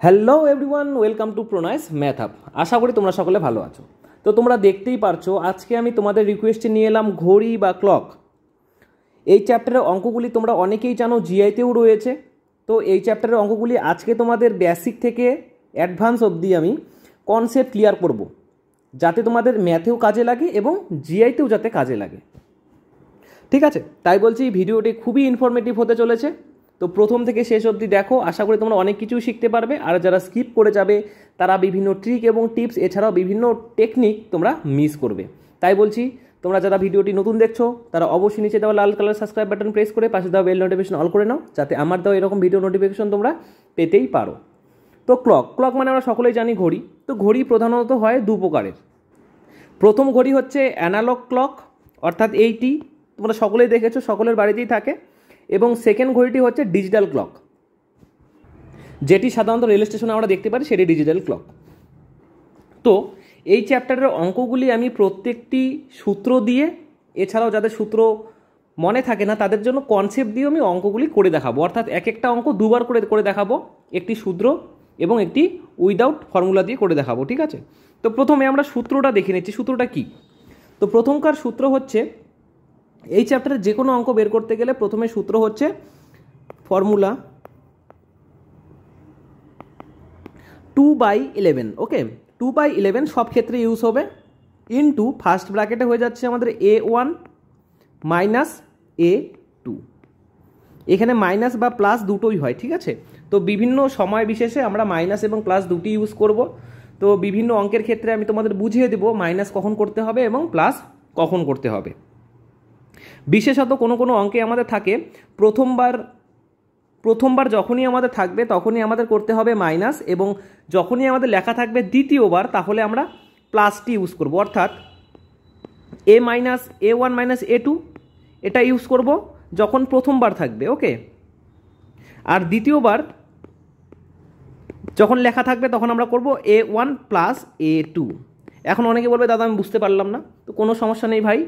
Hello everyone, welcome to Pranoy's math up. আশা করি তোমরা সকলে ভালো আছো। তো তোমরা দেখতেই পারছো আজকে আমি তোমাদের রিকোয়েস্টে নিয়ে এলাম ঘড়ি বা ক্লক। এই চ্যাপ্টারের অঙ্কগুলি তোমরা অনেকেই জানো, জিআইতেও রয়েছে। তো এই চ্যাপ্টারের অঙ্কগুলি আজকে তোমাদের বেসিক থেকে অ্যাডভান্স অবধি আমি কনসেপ্ট ক্লিয়ার করব, যাতে তোমাদের ম্যাথেও কাজে লাগে এবং জিআইতেও যাতে কাজে লাগে। ঠিক আছে, তাই বলছি ভিডিওটি খুবই ইনফরমেটিভ হতে চলেছে। তো প্রথম থেকে শেষ অবধি দেখো, আশা করি তোমরা অনেক কিছুই শিখতে পারবে। আর যারা স্কিপ করে যাবে তারা বিভিন্ন ট্রিক এবং টিপস এছাড়াও বিভিন্ন টেকনিক তোমরা মিস করবে। তাই বলছি তোমরা যারা ভিডিওটি নতুন দেখছো তারা অবশ্যই নিচে দেওয়া লাল কালার সাবস্ক্রাইব বাটন প্রেস করে পাশে দেওয়া বেল নোটিফিকেশন অল করে নাও, যাতে আমার দেওয়া এরকম ভিডিও নোটিফিকেশন তোমরা পেতেই পারো। তো ক্লক মানে আমরা সকলেই জানি ঘড়ি। তো ঘড়ি প্রধানত হয় দু প্রকারের। প্রথম ঘড়ি হচ্ছে অ্যানালগ ক্লক, অর্থাৎ এইটি তোমরা সকলেই দেখেছো, সকলের বাড়িতেই থাকে। এবং সেকেন্ড ঘড়িটি হচ্ছে ডিজিটাল ক্লক, যেটি সাধারণত রেল স্টেশনে আমরা দেখতে পারি, সেটি ডিজিটাল ক্লক। তো এই চ্যাপ্টারের অঙ্কগুলি আমি প্রত্যেকটি সূত্র দিয়ে, এছাড়াও যাদের সূত্র মনে থাকে না তাদের জন্য কনসেপ্ট দিয়ে আমি অঙ্কগুলি করে দেখাবো। অর্থাৎ এক একটা অঙ্ক দুবার করে দেখাবো, একটি সূত্র এবং একটি উইদাউট ফর্মুলা দিয়ে করে দেখাবো। ঠিক আছে, তো প্রথমে আমরা সূত্রটা দেখে নিচ্ছি। সূত্রটা কি? তো প্রথমকার সূত্র হচ্ছে, এই চ্যাপ্টারে যে কোনো অঙ্ক বের করতে গেলে প্রথমে সূত্র হচ্ছে ফর্মুলা 2/11। ওকে, 2/11 সব ক্ষেত্রে ইউজ হবে। ইনটু ফার্স্ট ব্র্যাকেটে হয়ে যাচ্ছে আমাদের A1 মাইনাস A2। এখানে মাইনাস বা প্লাস দুটোই হয়। ঠিক আছে, তো বিভিন্ন সময় বিশেষে আমরা মাইনাস এবং প্লাস দুটি ইউজ করব। তো বিভিন্ন অঙ্কের ক্ষেত্রে আমি তোমাদের বুঝিয়ে দেবো মাইনাস কখন করতে হবে এবং প্লাস কখন করতে হবে। বিশেষত কোনো কোনো অঙ্কে আমাদের থাকে প্রথমবার যখনই আমাদের থাকবে তখনই আমাদের করতে হবে মাইনাস, এবং যখনই আমাদের লেখা থাকবে দ্বিতীয়বার তাহলে আমরা প্লাসটি ইউজ করব। অর্থাৎ A1 মাইনাস A2 এটা ইউজ করব যখন প্রথমবার থাকবে। ওকে, আর দ্বিতীয়বার যখন লেখা থাকবে তখন আমরা করব A1 প্লাস A2। এখন অনেকে বলবে দাদা আমি বুঝতে পারলাম না। তো কোনো সমস্যা নেই ভাই,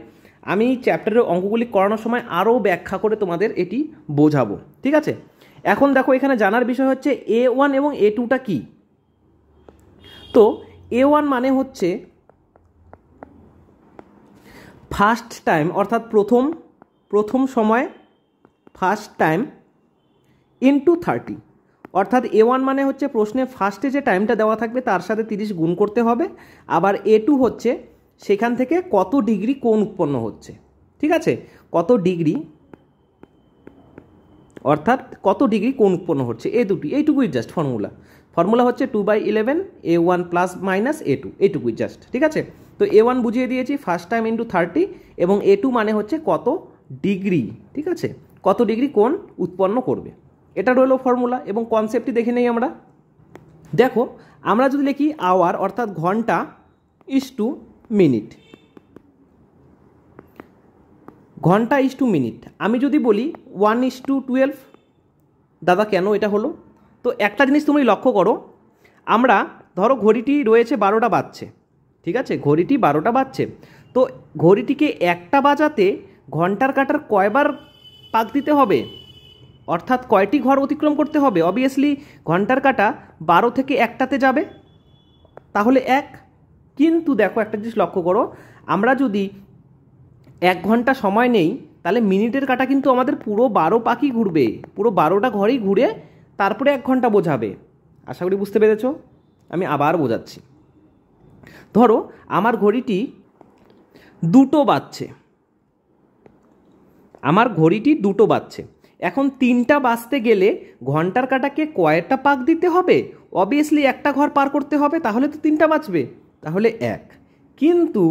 আমি চ্যাপ্টারের অঙ্কগুলি করানোর সময় আরও ব্যাখ্যা করে তোমাদের এটি বোঝাবো। ঠিক আছে, এখন দেখো এখানে জানার বিষয় হচ্ছে A1 এবং A2টা কি। তো A1 মানে হচ্ছে ফার্স্ট টাইম, অর্থাৎ প্রথম সময়, ফার্স্ট টাইম ইনটু 30। অর্থাৎ A1 মানে হচ্ছে প্রশ্নে ফার্স্টে যে টাইমটা দেওয়া থাকবে তার সাথে 30 গুণ করতে হবে। আবার A2 হচ্ছে সেখান থেকে কত ডিগ্রি কোণ উৎপন্ন হচ্ছে। ঠিক আছে, কত ডিগ্রি, অর্থাৎ কত ডিগ্রি কোণ উৎপন্ন হচ্ছে, এইটুকুই জাস্ট ফর্মুলা হচ্ছে 2/11 A1 প্লাস মাইনাস A2, এইটুকুই জাস্ট। ঠিক আছে, তো A1 বুঝিয়ে দিয়েছি ফার্স্ট টাইম ইন্টু 30, এবং A2 মানে হচ্ছে কত ডিগ্রি। ঠিক আছে, কত ডিগ্রি কোণ উৎপন্ন করবে, এটা রইল ফর্মুলা। এবং কনসেপ্টটি দেখে নেই আমরা। দেখো আমরা যদি লিখি আওয়ার, অর্থাৎ ঘন্টা, ইস টু মিনিট, ঘন্টা ইস টু মিনিট। আমি যদি বলি 1:12, দাদা কেন এটা হলো? তো একটা জিনিস তুমি লক্ষ্য করো, আমরা ধরো ঘড়িটি রয়েছে 12টা বাজছে। ঠিক আছে, ঘড়িটি 12টা বাজছে। তো ঘড়িটিকে একটা বাজাতে ঘন্টার কাঁটার কয়বার পাক দিতে হবে, অর্থাৎ কয়টি ঘর অতিক্রম করতে হবে? অবভিয়াসলি ঘন্টার কাঁটা 12 থেকে 1টাতে যাবে, তাহলে 1। কিন্তু দেখো একটা জিনিস লক্ষ্য করো, আমরা যদি 1 ঘন্টা সময় নেই তাহলে মিনিটের কাঁটা কিন্তু আমাদের পুরো 12 পাকই ঘুরবে, পুরো 12টা ঘরেই ঘুরে তারপরে 1 ঘন্টা বোঝাবে। আশা করি বুঝতে পেরেছ। আমি আবার বোঝাচ্ছি। ধরো আমার ঘড়িটি 2টো বাজছে, এখন 3টা বাজতে গেলে ঘন্টার কাঁটাকে কয়টা পাক দিতে হবে? অবভিয়াসলি একটা ঘর পার করতে হবে, তাহলে তো 3টা বাজবে, তাহলে 1। কিন্তু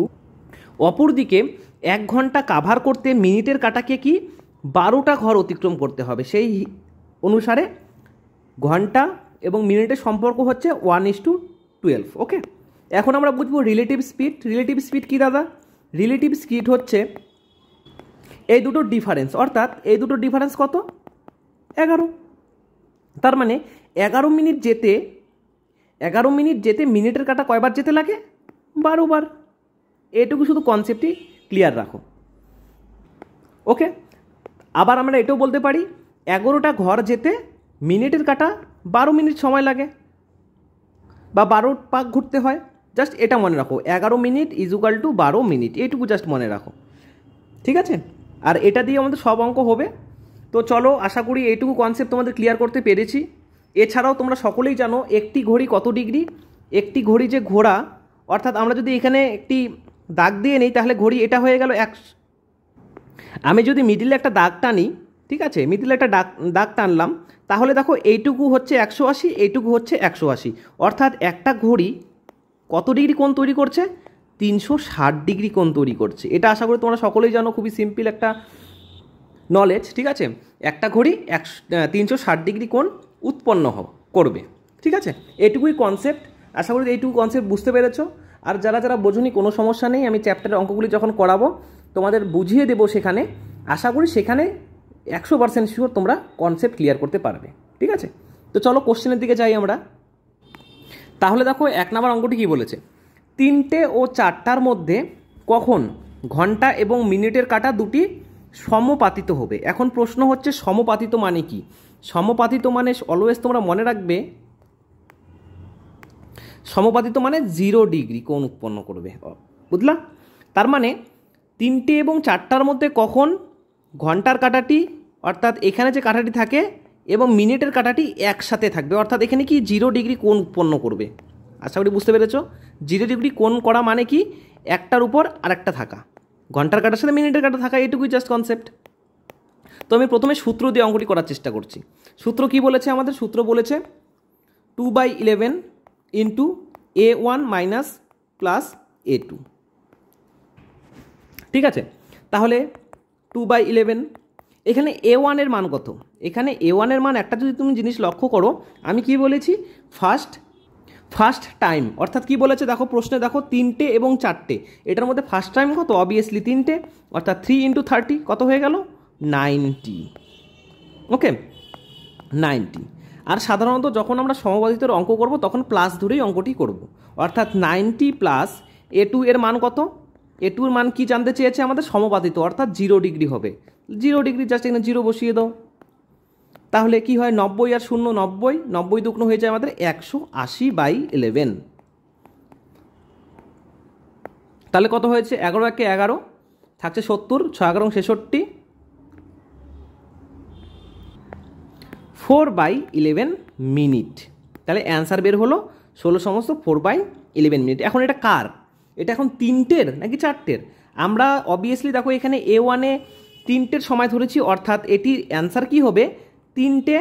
অপরদিকে 1 ঘন্টা কাভার করতে মিনিটের কাঁটাকে কি 12টা ঘর অতিক্রম করতে হবে। সেই অনুসারে ঘন্টা এবং মিনিটের সম্পর্ক হচ্ছে 1:12। ওকে, এখন আমরা বুঝবো রিলেটিভ স্পিড কি দাদা? রিলেটিভ স্পিড হচ্ছে এই দুটোর ডিফারেন্স, অর্থাৎ এই দুটোর ডিফারেন্স কত? 11। তার মানে 11 মিনিট যেতে মিনিটের কাঁটা কয়বার যেতে লাগে? 12 বার। এটুকু শুধু কনসেপ্টই ক্লিয়ার রাখো। ওকে, আবার আমরা এটাও বলতে পারি 11টা ঘর যেতে মিনিটের কাঁটা 12 মিনিট সময় লাগে। বা 12 পাক ঘুরতে হয়। জাস্ট এটা মনে রাখো, 11 minute is equal to 12 minute, এইটুকু জাস্ট মনে রাখো, ঠিক আছে? আর এটা দিয়ে আমাদের সব অঙ্ক হবে। তো চলো, আশা করি এইটুকু কনসেপ্ট তোমাদের ক্লিয়ার করতে পেরেছি। এছাড়াও তোমরা সকলেই জানো একটি ঘড়ি কত ডিগ্রি। একটি ঘড়ি যে ঘোরা, অর্থাৎ আমরা যদি এখানে একটি দাগ দিয়ে নিই তাহলে ঘড়ি এটা হয়ে গেল আমি যদি মিডিলে একটা দাগ টানি, ঠিক আছে, মিডিলে একটা দাগ টানলাম, তাহলে দেখো এইটুকু হচ্ছে 180, এইটুকু হচ্ছে 180, অর্থাৎ একটা ঘড়ি কত ডিগ্রি কোণ তৈরি করছে? 360 ডিগ্রি কোণ তৈরি করছে। এটা আশা করি তোমরা সকলেই জানো, খুবই সিম্পল একটা নলেজ, ঠিক আছে? একটা ঘড়ি 360 ডিগ্রি কোণ উৎপন্ন করবে, ঠিক আছে? এইটুকুই কনসেপ্ট, আশা করি এইটুকু কনসেপ্ট বুঝতে পেরেছো। আর যারা যারা বোঝনি কোনো সমস্যা নেই, আমি চ্যাপ্টারের অঙ্কগুলি যখন করাবো তোমাদের বুঝিয়ে দেবো সেখানে, আশা করি সেখানে 100% শিওর তোমরা কনসেপ্ট ক্লিয়ার করতে পারবে, ঠিক আছে? তো চলো কোশ্চেনের দিকে যাই আমরা। তাহলে দেখো 1 নম্বর অঙ্কটি কী বলেছে, 3টে ও 4টার মধ্যে কখন ঘন্টা এবং মিনিটের কাঁটা দুটি সমপাতিত হবে। এখন প্রশ্ন হচ্ছে সমপাতিত মানে কি? সমপাতিত মানে অলওয়েজ তোমরা মনে রাখবে, সমপাতিত মানে 0 ডিগ্রি কোণ উৎপন্ন করবে, বুঝলা? তার মানে 3টে এবং 4টার মধ্যে কখন ঘন্টার কাঁটাটি, অর্থাৎ এখানে যে কাঁটাটি থাকে, এবং মিনিটের কাঁটাটি একসাথে থাকবে, অর্থাৎ এখানে কি 0 ডিগ্রি কোণ উৎপন্ন করবে। আশা করি বুঝতে পেরেছো। 0 ডিগ্রি কোণ করা মানে কি? একটার উপর আরেকটা থাকা, ঘন্টার কাঁটার সাথে মিনিটের কাঁটা থাকা, এইটুকুই জাস্ট কনসেপ্ট। তো আমি প্রথমে সূত্র দিয়ে অঙ্কটি করার চেষ্টা করছি। সূত্র কি বলেছে আমাদের? সূত্র বলেছে 2/11 into A1 minus plus A2, ঠিক আছে? তাহলে 2/11, এখানে A1 এর মান কত? এখানে A1 এর মান একটা যদি তুমি জিনিস লক্ষ্য করো, আমি কি বলেছি? ফার্স্ট টাইম, অর্থাৎ কি বলেছে দেখো প্রশ্নে, দেখো 3টে এবং 4টে, এটার মধ্যে ফার্স্ট টাইম কত? অবভিয়াসলি 3টে, অর্থাৎ 3 × 30 কত হয়ে গেল? 90, ওকে, 90। আর সাধারণত যখন আমরা সমবাদিতের অঙ্ক করব তখন প্লাস ধরেই অঙ্কটি করব, অর্থাৎ 90 প্লাস A2 এর মান কত? A2 এর মান কি জানতে চেয়েছে আমাদের? সমপাতিত, অর্থাৎ 0 ডিগ্রি হবে। 0 ডিগ্রি জাস্ট এখানে 0 বসিয়ে দাও, তাহলে কি হয়? 90 আর 0 90, 90 দুগুণ হয়ে যায় আমাদের 180/11। তাহলে কত হয়েছে? 11 একে 11, থাকছে 70, 6 11 66, 4/11 মিনিট। তাহলে অ্যান্সার বের হলো 16 সমস্ত 4/11 মিনিট। এখন এটা কার? এটা এখন 3টের নাকি 4টের? আমরা অবভিয়াসলি দেখো এখানে A1-এ 3টের সময় ধরেছি, অর্থাৎ এটির অ্যান্সার কি হবে? 3টে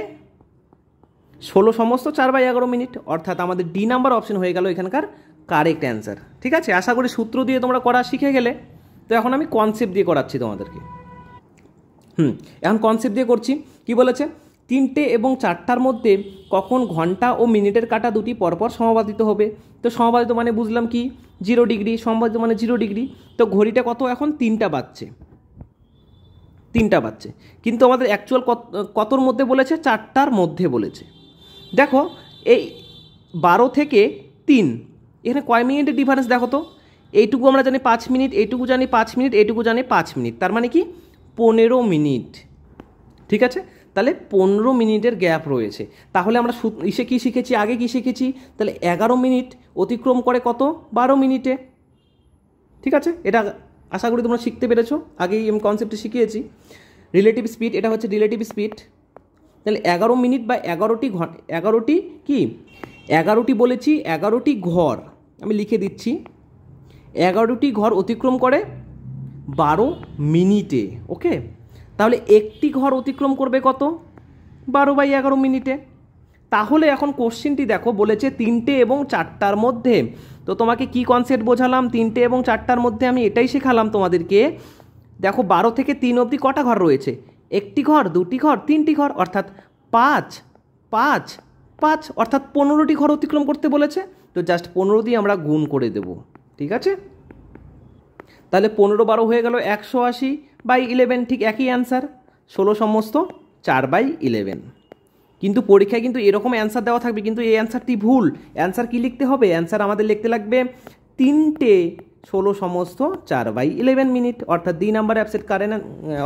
16 সমস্ত 4/11 মিনিট, অর্থাৎ আমাদের ডি নাম্বার অপশন হয়ে গেল এখানকার কারেক্ট অ্যান্সার, ঠিক আছে? আশা করি সূত্র দিয়ে তোমরা করা শিখে গেলে। তো এখন আমি কনসেপ্ট দিয়ে করাচ্ছি তোমাদেরকে। এখন কনসেপ্ট দিয়ে করছি। কি বলেছে? 3টে এবং 4টার মধ্যে কখন ঘন্টা ও মিনিটের কাঁটা দুটি পরপর সমপাতিত হবে। তো সমপাতিত মানে বুঝলাম কি? 0 ডিগ্রি, সমপাতিত মানে 0 ডিগ্রি। তো ঘড়িটা কত এখন? 3টা বাজছে, কিন্তু আমাদের অ্যাকচুয়াল কতর মধ্যে বলেছে? 4টার মধ্যে বলেছে। দেখো এই 12 থেকে 3, এখানে কয় মিনিটের ডিফারেন্স দেখো তো? এইটুকু আমরা জানি 5 মিনিট, এইটুকু জানি 5 মিনিট, এইটুকু জানি 5 মিনিট, তার মানে কি? 15 মিনিট, ঠিক আছে? তাহলে 15 মিনিটের গ্যাপ রয়েছে। তাহলে আমরা কী শিখেছি? আগে কি শিখেছি? তাহলে 11 মিনিট অতিক্রম করে কত? 12 মিনিটে, ঠিক আছে? এটা আশা করি তোমরা শিখতে পেরেছো, আগেই আমি কনসেপ্টে শিখিয়েছি। রিলেটিভ স্পিড, এটা হচ্ছে রিলেটিভ স্পিড। তাহলে 11 মিনিট বা 11টি কি? 11টি বলেছি, 11টি ঘর, আমি লিখে দিচ্ছি, 11টি ঘর অতিক্রম করে 12 মিনিটে, ওকে? তাহলে একটি ঘর অতিক্রম করবে কত? 12/11 মিনিটে। তাহলে এখন কোশ্চেনটি দেখো, বলেছে 3টে এবং 4টার মধ্যে। তো তোমাকে কি কনসেপ্ট বোঝালাম? 3টে এবং 4টার মধ্যে আমি এটাই শেখালাম তোমাদেরকে। দেখো 12 থেকে 3 অবধি কটা ঘর রয়েছে? একটি ঘর, দুটি ঘর, 3টি ঘর, অর্থাৎ 5 5 5, অর্থাৎ 15টি ঘর অতিক্রম করতে বলেছে। তো জাস্ট 15 দিয়ে আমরা গুণ করে দেব, ঠিক আছে? তাহলে 15 12 হয়ে গেল 180/11, ঠিক একই অ্যান্সার, 16 সমস্ত 4/11। কিন্তু পরীক্ষায় কিন্তু এরকম অ্যান্সার দেওয়া থাকবে, কিন্তু এই অ্যান্সারটি ভুল। অ্যান্সার কি লিখতে হবে? অ্যান্সার আমাদের লিখতে লাগবে 3টে 16 সমস্ত 4/11 মিনিট, অর্থাৎ 2 নাম্বার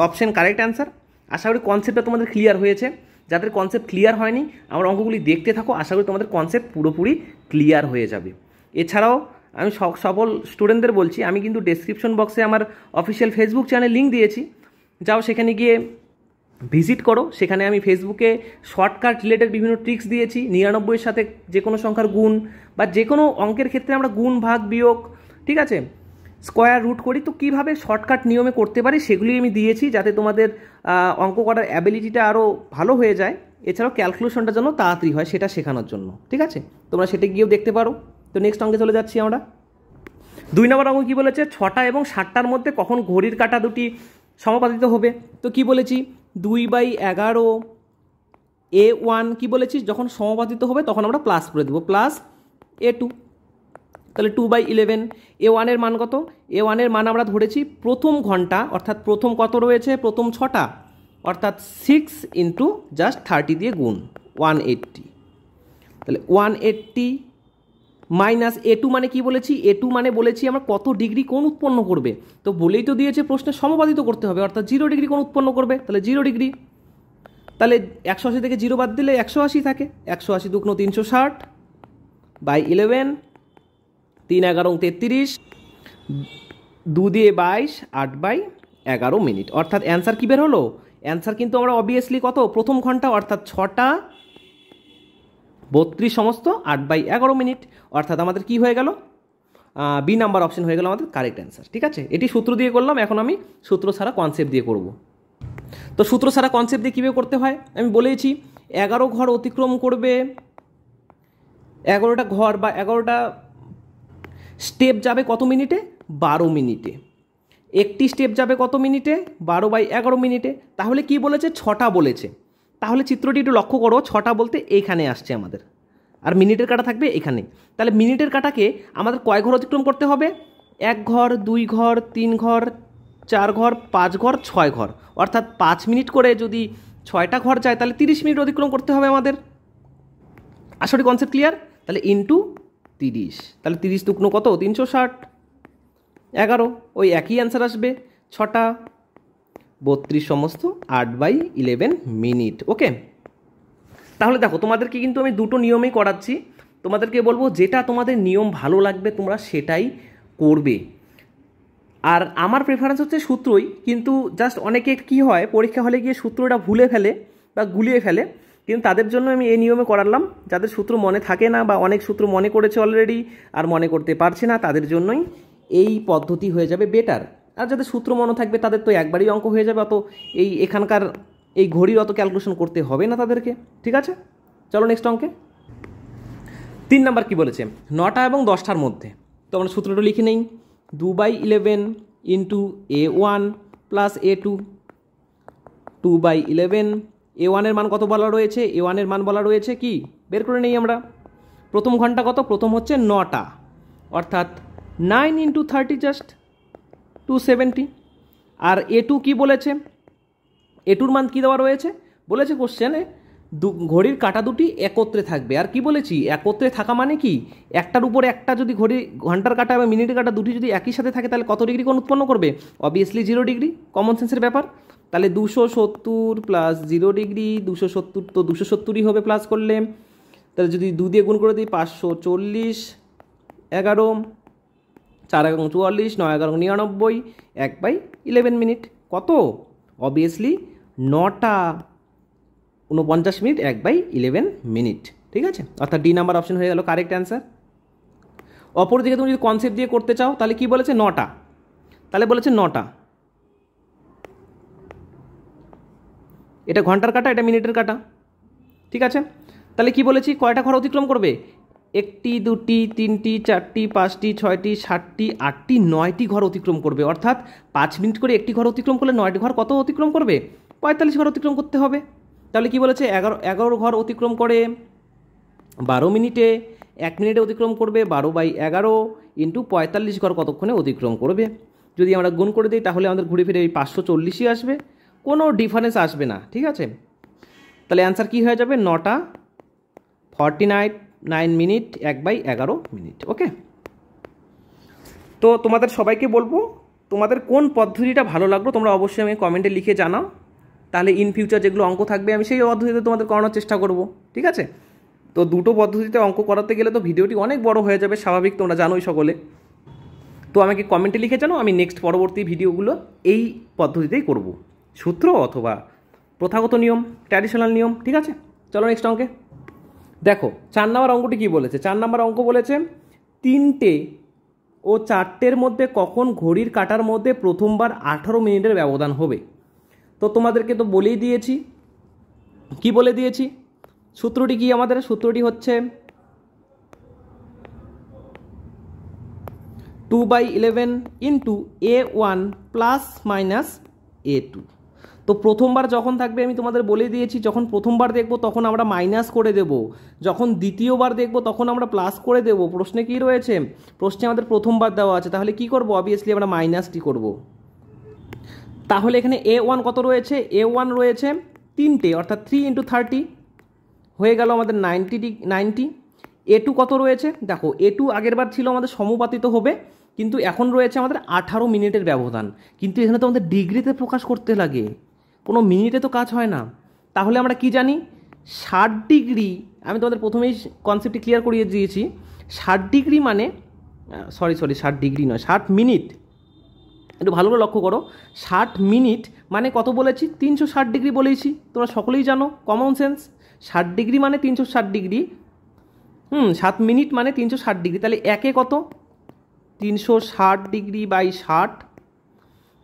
অপশন কারেক্ট অ্যান্সার। আশা করি কনসেপ্টটা তোমাদের ক্লিয়ার হয়েছে। যাদের কনসেপ্ট ক্লিয়ার হয়নি আমার অঙ্কগুলি দেখতে থাকো, আশা করি তোমাদের কনসেপ্ট পুরোপুরি ক্লিয়ার হয়ে যাবে। এছাড়াও আমি সকল স্টুডেন্টদের বলছি, আমি কিন্তু ডেসক্রিপশন বক্সে আমার অফিসিয়াল ফেসবুক চ্যানেল লিঙ্ক দিয়েছি, যাও সেখানে গিয়ে ভিজিট করো। সেখানে আমি ফেসবুকে শর্টকাট রিলেটেড বিভিন্ন ট্রিক্স দিয়েছি। 99-এর সাথে যে কোনো সংখ্যার গুণ বা যে কোনো অঙ্কের ক্ষেত্রে আমরা গুণ ভাগ বিয়োগ, ঠিক আছে, স্কোয়ার রুট করি, তো কীভাবে শর্টকাট নিয়মে করতে পারি সেগুলি আমি দিয়েছি, যাতে তোমাদের অঙ্ক করার অ্যাবিলিটিটা আরও ভালো হয়ে যায়। এছাড়াও ক্যালকুলেশনটা যেন তাড়াতাড়ি হয় সেটা শেখানোর জন্য, ঠিক আছে, তোমরা সেটা গিয়েও দেখতে পারো। তো নেক্সট অঙ্কে চলে যাচ্ছি আমরা। 2 নম্বর অঙ্ক কী বলেছে, 6টা এবং 7টার মধ্যে কখন ঘড়ির কাঁটা দুটি সমাপাতিত হবে। তো কি বলেছি, 2/11 A1 কি বলেছি, যখন সমাপাতিত হবে তখন আমরা প্লাস করে দেবো, প্লাস A2, তাহলে 2/11। A1 এর মান কত, A1 এর মান আমরা ধরেছি প্রথম ঘন্টা, অর্থাৎ প্রথম কত রয়েছে, প্রথম 6টা, অর্থাৎ 6 ইন্টু জাস্ট 30 দিয়ে গুণ 180, তাহলে 180 মাইনাস A2 মানে কি বলেছি, A2 মানে বলেছি আমরা কত ডিগ্রি কোণ উৎপন্ন করবে, তো বলেই তো দিয়েছে প্রশ্নে সমাপাতিত করতে হবে, অর্থাৎ 0 ডিগ্রি কোণ উৎপন্ন করবে, তাহলে 0 ডিগ্রি। তাহলে 180 থেকে 0 বাদ দিলে 180 থাকে, 180 দুগুণ 360 বাই 11, 3×11 33, 2 দিয়ে 22, 8/11 মিনিট। অর্থাৎ অ্যান্সার কী বের হলো, অ্যান্সার কিন্তু আমরা অবভিয়াসলি কত, প্রথম ঘন্টা অর্থাৎ 6টা 32 সমস্ত 8/11 মিনিট, অর্থাৎ আমাদের কি হয়ে গেল, বি নাম্বার অপশন হয়ে গেল আমাদের কারেক্ট অ্যান্সার। ঠিক আছে, এটি সূত্র দিয়ে করলাম, এখন আমি সূত্র ছাড়া কনসেপ্ট দিয়ে করব। তো সূত্র ছাড়া কনসেপ্ট দিয়ে কীভাবে করতে হয় আমি বলেছি, 11 ঘর অতিক্রম করবে, 11টা ঘর বা 11টা স্টেপ যাবে কত মিনিটে, 12 মিনিটে। একটি স্টেপ যাবে কত মিনিটে, 12/11 মিনিটে। তাহলে কি বলেছে, 6টা বলেছে, তাহলে চিত্রটি একটু লক্ষ্য করো, 6টা বলতে এইখানে আসছে আমাদের, আর মিনিটের কাঁটা থাকবে এখানে। তাহলে মিনিটের কাঁটাকে আমাদের কয় ঘর অতিক্রম করতে হবে, 1 ঘর, 2 ঘর, 3 ঘর, 4 ঘর, 5 ঘর, 6 ঘর, অর্থাৎ 5 মিনিট করে যদি 6টা ঘর যায় তাহলে 30 মিনিট অতিক্রম করতে হবে আমাদের। আসলে কনসেপ্ট ক্লিয়ার? তাহলে ইন্টু 30, তাহলে 30 দুগুণ কত, 360, 11, ওই একই অ্যান্সার আসবে, 6টা 32 সমস্ত 8/11 মিনিট। ওকে, তাহলে দেখো তোমাদেরকে কিন্তু আমি দুটো নিয়মেই করাচ্ছি, তোমাদেরকে বলবো যেটা তোমাদের নিয়ম ভালো লাগবে তোমরা সেটাই করবে। আর আমার প্রেফারেন্স হচ্ছে সূত্রই, কিন্তু জাস্ট অনেকে কি হয় পরীক্ষা হলে গিয়ে সূত্রটা ভুলে ফেলে বা গুলিয়ে ফেলে, কিন্তু তাদের জন্য আমি এই নিয়মে করালাম, যাদের সূত্র মনে থাকে না বা অনেক সূত্র মনে করেছে অলরেডি আর মনে করতে পারছে না, তাদের জন্যই এই পদ্ধতি হয়ে যাবে বেটার। আর যাদের সূত্র মনে থাকবে তাদের তো একবারই অঙ্ক হয়ে যাবে, অত এখানকার এই ঘড়ির অত ক্যালকুলেশন করতে হবে না তাদেরকে। ঠিক আছে, চলো নেক্সট অঙ্কে। 3 নাম্বার কি বলেছে, 9টা এবং 10টার মধ্যে। তো আমরা সূত্রটা লিখে নেই, 2/11 into A1 plus A2, 2/11। A1 এর মান কত বলা রয়েছে, A1 এর মান বলা রয়েছে কি, বের করে নেই আমরা। প্রথম ঘন্টা কত, প্রথম হচ্ছে 9টা, অর্থাৎ 9 ইন্টু 30 জাস্ট 270। আর A2 কি বলেছে, A2-র মান কী দেওয়া রয়েছে, বলেছে কোশ্চেনে ঘড়ির কাঁটা দুটি একত্রে থাকবে। আর কি বলেছি, একত্রে থাকা মানে কি, একটার উপরে একটা যদি ঘন্টার কাঁটা এবং মিনিটের কাঁটা দুটি যদি একই সাথে থাকে তাহলে কত ডিগ্রি কোণ উৎপন্ন করবে, অবভিয়াসলি 0 ডিগ্রি, কমন সেন্সের ব্যাপার। তাহলে 270 প্লাস 0 ডিগ্রি, 270 তো 270ই হবে প্লাস করলে, তাহলে যদি 2 দিয়ে গুণ করে দিই 540, 11, 4×11 44, 9×11 99, 1/11 মিনিট কত, অবভিয়াসলি 9টা 49 মিনিট, 1/11 মিনিট। ঠিক আছে, অর্থাৎ ডি নাম্বার অপশন হয়ে গেল কারেক্ট অ্যান্সার। অপরদিকে তুমি যদি কনসেপ্ট দিয়ে করতে চাও তাহলে কি বলেছে, 9টা, তাহলে বলেছে 9টা, এটা ঘন্টার কাঁটা, এটা মিনিটের কাঁটা। ঠিক আছে, তাহলে কি বলেছি, কয়টা ঘর অতিক্রম করবে, 1টি 2টি 3টি 4টি 5টি 6টি 7টি 8টি 9টি ঘর অতিক্রম করবে, অর্থাৎ 5 মিনিট করে একটি ঘর অতিক্রম করলে 9টি ঘর কত অতিক্রম করবে, 45 ঘর অতিক্রম করতে হবে। তাহলে কি বলেছে, 11 ঘর অতিক্রম করে 12 মিনিটে, 1 মিনিটে অতিক্রম করবে 12/11 ইন্টু 45 ঘর কতক্ষণে অতিক্রম করবে। যদি আমরা গুণ করে দিই তাহলে আমাদের ঘুরে ফিরে এই 540ই আসবে, কোনো ডিফারেন্স আসবে না। ঠিক আছে, তাহলে অ্যান্সার কী হয়ে যাবে, 9টা 49 মিনিট, 1/11 মিনিট। ওকে, তো তোমাদের সবাইকে বলবো তোমাদের কোন পদ্ধতিটা ভালো লাগলো তোমরা অবশ্যই আমি কমেন্টে লিখে জানাও। তাহলে ইন ফিউচার যেগুলো অঙ্ক থাকবে আমি সেই পদ্ধতিতে তোমাদের করানোর চেষ্টা করব, ঠিক আছে। তো দুটো পদ্ধতিতে অঙ্ক করাতে গেলে তো ভিডিওটি অনেক বড় হয়ে যাবে, স্বাভাবিক, তোমরা জানোই সকলে। তো আমাকে কমেন্টে লিখে জানো, আমি নেক্সট পরবর্তী ভিডিওগুলো এই পদ্ধতিতেই করব, সূত্র অথবা প্রথাগত নিয়ম, ট্র্যাডিশনাল নিয়ম, ঠিক আছে। চলো নেক্সট অঙ্কে দেখো। 4 নম্বর অঙ্কটি কী বলেছে? 4 নম্বর অঙ্ক বলেছে 3টে ও 4টের মধ্যে কখন ঘড়ির কাঁটার মধ্যে প্রথমবার 18 মিনিটের ব্যবধান হবে। তো তোমাদেরকে তো বলেই দিয়েছি, কি বলে দিয়েছি, সূত্রটি কি আমাদের? সূত্রটি হচ্ছে 2/11 into A1 plus minus A2। তো প্রথমবার যখন থাকবে আমি তোমাদের বলে দিয়েছি, যখন প্রথমবার দেখব তখন আমরা মাইনাস করে দেব, যখন দ্বিতীয়বার দেখব তখন আমরা প্লাস করে দেব। প্রশ্নে কি রয়েছে? প্রশ্নে আমাদের প্রথমবার দেওয়া আছে, তাহলে কি করব? অবভিয়াসলি আমরা মাইনাসটি করব। তাহলে এখানে A1 কত রয়েছে? A1 রয়েছে 3টে, অর্থাৎ 3 × 30 হয়ে গেল আমাদের 90। A2 কত রয়েছে? দেখো A2 আগের বার ছিল আমাদের সমানুপাতিত হবে, কিন্তু এখন রয়েছে আমাদের 18 মিনিটের ব্যবধান। কিন্তু এখানে তো আমাদের ডিগ্রিতে প্রকাশ করতে লাগে, কোনো মিনিটে তো কাজ হয় না। তাহলে আমরা কি জানি? 60 ডিগ্রি, আমি তোমাদের প্রথমেই কনসেপ্টটি ক্লিয়ার করিয়ে দিয়েছি। 60 ডিগ্রি মানে 60 ডিগ্রি নয়, 60 মিনিট। একটু ভালো করে লক্ষ্য করো, 60 মিনিট মানে কত বলেছি? 360 ডিগ্রি বলেছি, তোমরা সকলেই জানো, কমন সেন্স। 60 ডিগ্রি মানে 360 ডিগ্রি, 7 মিনিট মানে 360 ডিগ্রি, তাহলে একে কত? 360 ডিগ্রি বাই 60,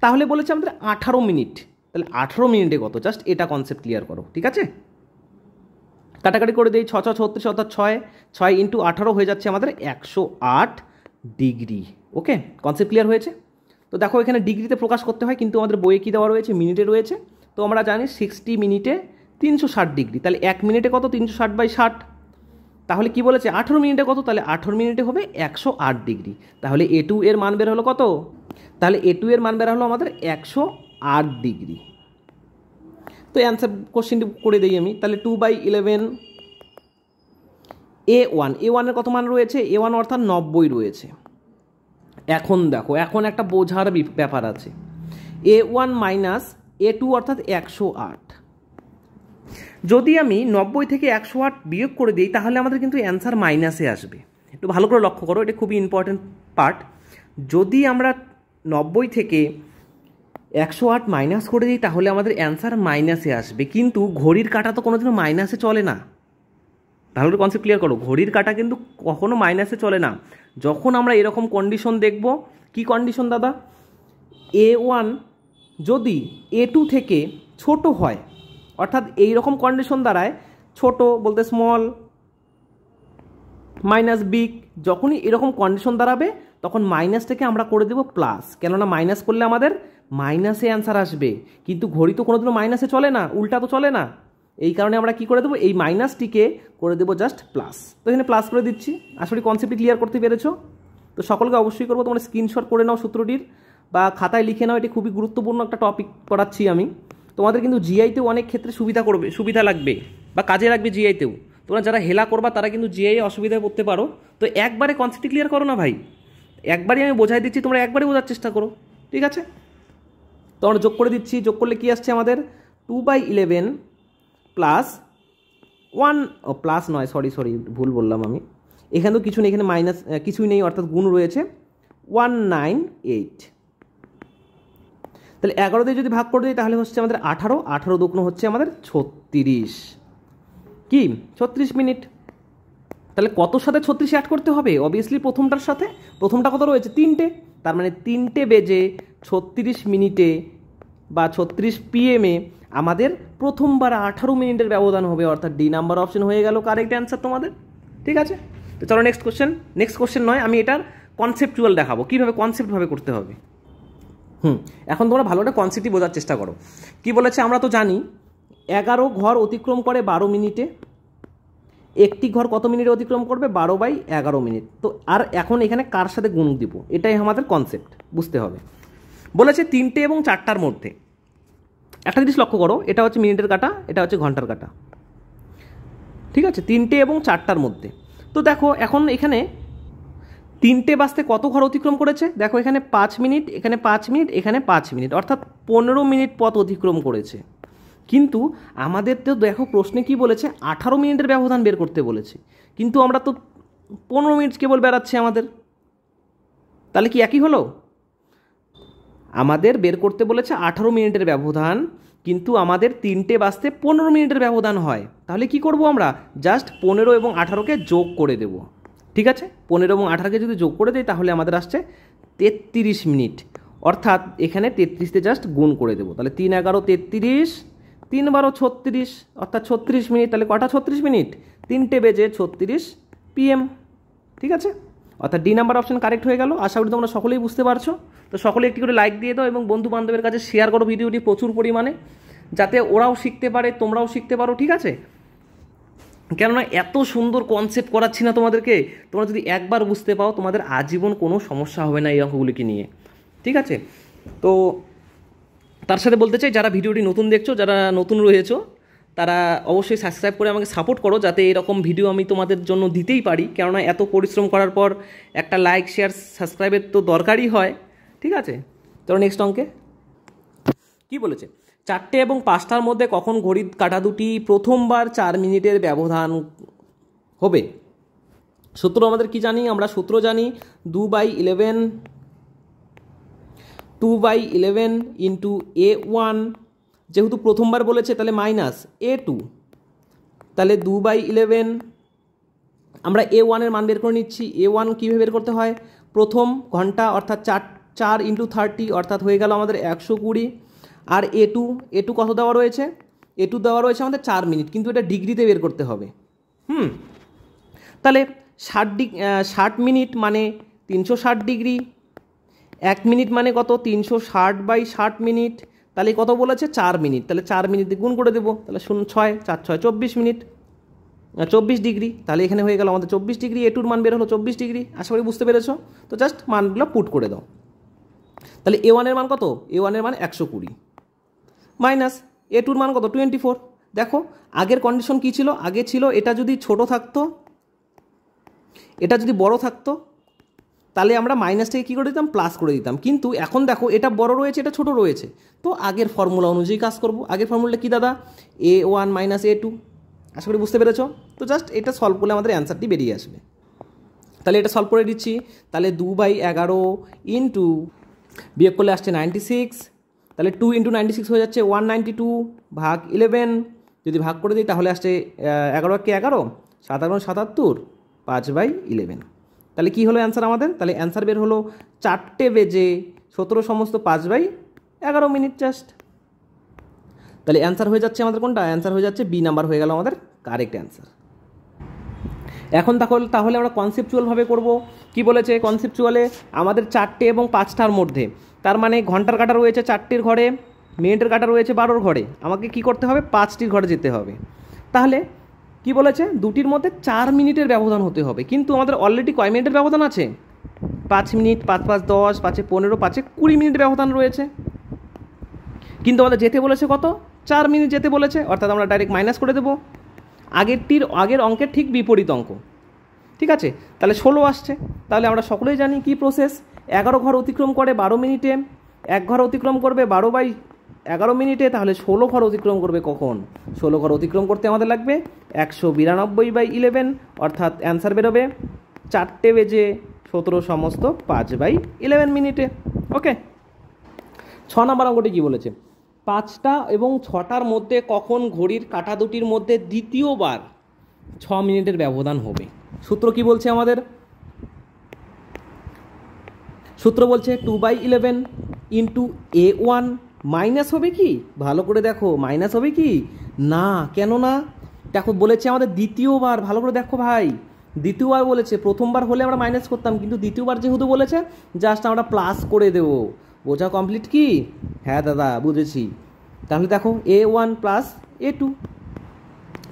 তাহলে বলেছে আমাদের 18 মিনিট। তাহলে 18 মিনিটে কত? জাস্ট এটা কনসেপ্ট ক্লিয়ার করো, ঠিক আছে। কাটাকাটি করে দিই, 6 × 36 অর্থাৎ 6 × 18 হয়ে যাচ্ছে আমাদের 108 ডিগ্রি। ওকে, কনসেপ্ট ক্লিয়ার হয়েছে? তো দেখো এখানে ডিগ্রিতে প্রকাশ করতে হয়, কিন্তু আমাদের বইয়ে কী দেওয়া রয়েছে? মিনিটে রয়েছে। তো আমরা জানি 60 মিনিটে 360 ডিগ্রি, তাহলে 1 মিনিটে কত? 360/60। তাহলে কি বলেছে? 18 মিনিটে কত? তাহলে 18 মিনিটে হবে 108 ডিগ্রি। তাহলে A2 এর মান বের হলো কত? তাহলে A2 এর মান বের হলো আমাদের 108 ডিগ্রি। তো অ্যান্সার কোশ্চেনটি করে দিই আমি, তাহলে 2/11 A1 এর কত মান রয়েছে? A1 অর্থাৎ 90 রয়েছে। এখন দেখো, এখন একটা বোঝার ব্যাপার আছে। A1 মাইনাস A2 অর্থাৎ 108, যদি আমি 90 থেকে 108 বিয়োগ করে দিই তাহলে আমাদের কিন্তু অ্যান্সার মাইনাসে আসবে। একটু ভালো করে লক্ষ্য করো, এটা খুবই ইম্পর্টেন্ট পার্ট। যদি আমরা 90 থেকে 108 মাইনাস করে দিই তাহলে আমাদের অ্যান্সার মাইনাসে আসবে, কিন্তু ঘড়ির কাঁটা তো কোনোদিনও মাইনাসে চলে না। ভালো করে কনসেপ্ট ক্লিয়ার করো, ঘড়ির কাঁটা কিন্তু কখনো মাইনাসে চলে না। যখন আমরা এরকম কন্ডিশন দেখব, কি কন্ডিশন দাদা? A1 যদি A2 থেকে ছোট হয়, অর্থাৎ এই রকম কন্ডিশন দাঁড়ায়, ছোট বলতে স্মল, মাইনাস বিগ, যখনই এরকম কন্ডিশন দাঁড়াবে তখন মাইনাসটাকে আমরা করে দেবো প্লাস, কেননা মাইনাস করলে আমাদের মাইনাসে অ্যান্সার আসবে। কিন্তু ঘড়ি তো কোনোদিনও মাইনাসে চলে না, উল্টা তো চলে না, এই কারণে আমরা কি করে দেবো? এই মাইনাসটিকে করে দেবো জাস্ট প্লাস। তো এখানে প্লাস করে দিচ্ছি। আসলে কনসেপ্টটি ক্লিয়ার করতে পেরেছো? তো সকলকে অবশ্যই করবো তোমরা স্ক্রিনশট করে নাও সূত্রটির, বা খাতায় লিখে নাও, এটি খুবই গুরুত্বপূর্ণ একটা টপিক পড়াচ্ছি আমি। তোমাদের কিন্তু জিআইতেও অনেক ক্ষেত্রে সুবিধা লাগবে বা কাজে লাগবে জিআইতেও। তোমরা যারা হেলা করবা তারা কিন্তু জিআই অসুবিধায় পড়তে পারো। তো একবারে কনসেপ্টটি ক্লিয়ার করো না ভাই, একবারই আমি বোঝাই দিচ্ছি, তোমরা একবারই বোঝার চেষ্টা করো, ঠিক আছে। তো আমরা যোগ করে দিচ্ছি, যোগ করলে কি আসছে আমাদের? 2/11 প্লাস 1, প্লাস নয়, সরি ভুল বললাম আমি, এখানে তো কিছু নেই, এখানে মাইনাস কিছুই নেই, অর্থাৎ গুণ রয়েছে 198। তাহলে 11 দিয়ে যদি ভাগ করে দিই তাহলে হচ্ছে আমাদের 18 দুগুণ হচ্ছে আমাদের 36, কি 36 মিনিট। তাহলে কত সাথে 36 অ্যাড করতে হবে? অবভিয়াসলি প্রথমটার সাথে। প্রথমটা কত রয়েছে? 3টে, তার মানে 3টে বেজে 36 মিনিটে বা 36 PM আমাদের প্রথমবার 18 মিনিটের ব্যবধান হবে, অর্থাৎ ডি নাম্বার অপশন হয়ে গেল কারেক্ট অ্যান্সার তোমাদের, ঠিক আছে। তো চলো নেক্সট কোশ্চেন নয়, আমি এটার কনসেপ্টুয়াল দেখাবো, কীভাবে কনসেপ্টভাবে করতে হবে। এখন তোমরা ভালো একটা কনসেপ্টই বোঝার চেষ্টা করো। কি বলেছে? আমরা তো জানি 11 ঘর অতিক্রম করে 12 মিনিটে, একটি ঘর কত মিনিটে অতিক্রম করবে? 12/11 মিনিট। তো আর এখন এখানে কার সাথে গুণ দিব, এটাই আমাদের কনসেপ্ট, বুঝতে হবে। বলেছে 3টে এবং 4টার মধ্যে। একটা জিনিস লক্ষ্য করো, এটা হচ্ছে মিনিটের কাটা, এটা হচ্ছে ঘন্টার কাটা, ঠিক আছে। 3টে এবং 4টার মধ্যে। তো দেখো এখন এখানে 3টে বাজতে কত ঘর অতিক্রম করেছে? দেখো এখানে 5 মিনিট, এখানে 5 মিনিট, এখানে 5 মিনিট, অর্থাৎ 15 মিনিট পথ অতিক্রম করেছে। কিন্তু আমাদের তো দেখো প্রশ্নে কি বলেছে 18 মিনিটের ব্যবধান বের করতে বলেছে, কিন্তু আমরা তো 15 মিনিট কেবল বেরাচ্ছে আমাদের, তাহলে কি একই হলো? আমাদের বের করতে বলেছে 18 মিনিটের ব্যবধান, কিন্তু আমাদের 3টে বাজতে 15 মিনিটের ব্যবধান হয়। তাহলে কি করব আমরা? জাস্ট 15 এবং 18কে যোগ করে দেব। ঠিক আছে, 15 এবং 18কে যদি যোগ করে দেই তাহলে আমাদের আসছে 33 মিনিট, অর্থাৎ এখানে 33তে জাস্ট গুণ করে দেবো। তাহলে 3 11 33, 3 12 36, অর্থাৎ 36 মিনিট। তাহলে কটা 36 মিনিট? 3টে বেজে 36 PM। ঠিক আছে, অর্থাৎ ডি নাম্বার অপশন কারেক্ট হয়ে গেল। আশা করি তোমরা সকলেই বুঝতে পারছো। তো সকলে একটি করে লাইক দিয়ে দাও এবং বন্ধু বান্ধবের কাছে শেয়ার করো ভিডিওটি প্রচুর পরিমাণে, যাতে ওরাও শিখতে পারে, তোমরাও শিখতে পারো। ঠিক আছে, কেননা এত সুন্দর কনসেপ্ট করাচ্ছি না তোমাদেরকে, তোমরা যদি একবার বুঝতে পাও তোমাদের আজীবন কোনো সমস্যা হবে না এই অঙ্কগুলিকে নিয়ে। ঠিক আছে, তো তার সাথে বলতে চাই যারা ভিডিওটি নতুন দেখছো, যারা নতুন রয়েছো, তারা অবশ্যই সাবস্ক্রাইব করে আমাকে সাপোর্ট করো, যাতে এরকম ভিডিও আমি তোমাদের জন্য দিতেই পারি। কেননা এত পরিশ্রম করার পর একটা লাইক শেয়ার সাবস্ক্রাইবের তো দরকারই হয়। ঠিক আছে, তো নেক্সট অঙ্কে কি বলেছে? 4টে এবং 5টার মধ্যে কখন ঘড়ির কাঁটা দুটি প্রথমবার 4 মিনিটের ব্যবধান হবে? সূত্র আমাদের কি জানি? আমরা সূত্র জানি 2/11 ইন্টু A1, যেহেতু প্রথমবার বলেছে তাহলে মাইনাস A2, তাহলে 2/11 আমরা A1 এর মান বের করে নিচ্ছি। A1 কীভাবে বের করতে হয়? প্রথম ঘন্টা অর্থাৎ 4 ইন্টু 30, অর্থাৎ হয়ে গেল আমাদের 120। আর A2 কত দেওয়া রয়েছে? A2 দেওয়া রয়েছে আমাদের 4 মিনিট, কিন্তু এটা ডিগ্রিতে বের করতে হবে। তাহলে 60 মিনিট মানে 360 ডিগ্রি, 1 মিনিট মানে কত? 360/60 মিনিট, তাহলে কত বলেছে? 4 মিনিট। তাহলে 4 মিনিট গুণ করে দেবো, তাহলে 6 4 6 24 মিনিট, 24 ডিগ্রি। তাহলে এখানে হয়ে গেল আমাদের 24 ডিগ্রি, A2 মান বের হলো 24 ডিগ্রি। আশা করি বুঝতে পেরেছো। তো জাস্ট মানগুলো পুট করে দাও। তাহলে A1 এর মান কত? A1 এর মান 120 মাইনাস A2 মান কত? 24। দেখো আগের কন্ডিশন কি ছিল? আগে ছিল এটা যদি ছোট থাকতো, এটা যদি বড় থাকতো, তাহলে আমরা মাইনাসটাকে কী করে দিতাম? প্লাস করে দিতাম। কিন্তু এখন দেখো এটা বড় রয়েছে, এটা ছোট রয়েছে, তো আগের ফর্মুলা অনুযায়ী কাজ করব। আগের ফর্মুলাটা কি দাদা? A1 minus A2। আশা করি বুঝতে পেরেছো। তো জাস্ট এটা সলভ করলে আমাদের অ্যান্সারটি বেরিয়ে আসবে। তাহলে এটা সলভ করে দিচ্ছি। তাহলে 2/11 ইন্টু, বিয়োগ করলে আসছে 96, তাহলে 2 ইন্টু 96 হয়ে যাচ্ছে 192 ভাগ 11। যদি ভাগ করে দিই তাহলে আসছে 11 কে 11, 7 11 77, 5/11। তাহলে কী হলো অ্যান্সার আমাদের? তাহলে অ্যান্সার বের হলো 4টে বেজে 17 সমস্ত 5/11 মিনিট জাস্ট। তাহলে অ্যান্সার হয়ে যাচ্ছে আমাদের কোনটা? অ্যান্সার হয়ে যাচ্ছে বি নাম্বার হয়ে গেল আমাদের কারেক্ট অ্যান্সার। এখন তাহলে আমরা কনসেপচুয়ালভাবে করব। কি বলেছে কনসেপচুয়ালে? আমাদের 4টে এবং 5টার মধ্যে, তার মানে ঘন্টার কাঁটা রয়েছে 4টির ঘরে, মিনিটের কাঁটা রয়েছে 12র ঘরে, আমাকে কি করতে হবে? 5টির ঘরে যেতে হবে। তাহলে কি বলেছে? দুটির মধ্যে 4 মিনিটের ব্যবধান হতে হবে, কিন্তু আমাদের অলরেডি কয় মিনিটের ব্যবধান আছে? 5 মিনিট, 5 5 10, 5 15, 5 20 মিনিট ব্যবধান রয়েছে। কিন্তু আমাদের যেতে বলেছে কত? 4 মিনিট যেতে বলেছে, অর্থাৎ আমরা ডাইরেক্ট মাইনাস করে দেবো। আগের অঙ্কের ঠিক বিপরীত অঙ্ক। ঠিক আছে, তাহলে 16 আসছে। তাহলে আমরা সকলেই জানি কি প্রসেস। 11 ঘর অতিক্রম করে 12 মিনিটে, 1 ঘর অতিক্রম করবে 12/11 মিনিটে, তাহলে 16 ঘর অতিক্রম করবে কখন? 16 ঘর অতিক্রম করতে আমাদের লাগবে 192/11, অর্থাৎ অ্যান্সার বেরোবে 4টে বেজে 17 সমস্ত 5/11 মিনিটে। ওকে, 6 নম্বর অঙ্কটি কী বলেছে? 5টা এবং 6টার মধ্যে কখন ঘড়ির কাঁটা দুটির মধ্যে দ্বিতীয়বার 6 মিনিটের ব্যবধান হবে? সূত্র কি বলছে আমাদের? সূত্র বলছে 2/11 ইন্টু A1 মাইনাস হবে কি? ভালো করে দেখো, মাইনাস হবে কি না? কেন না? দেখো বলেছে আমাদের দ্বিতীয়বার। ভালো করে দেখো ভাই, দ্বিতীয়বার বলেছে। প্রথমবার হলে আমরা মাইনাস করতাম, কিন্তু দ্বিতীয়বার যেহেতু বলেছে জাস্ট আমরা প্লাস করে দেবো। বোঝা কমপ্লিট কি? হ্যাঁ দাদা বুঝেছি। তাহলে দেখো A1 প্লাস A2।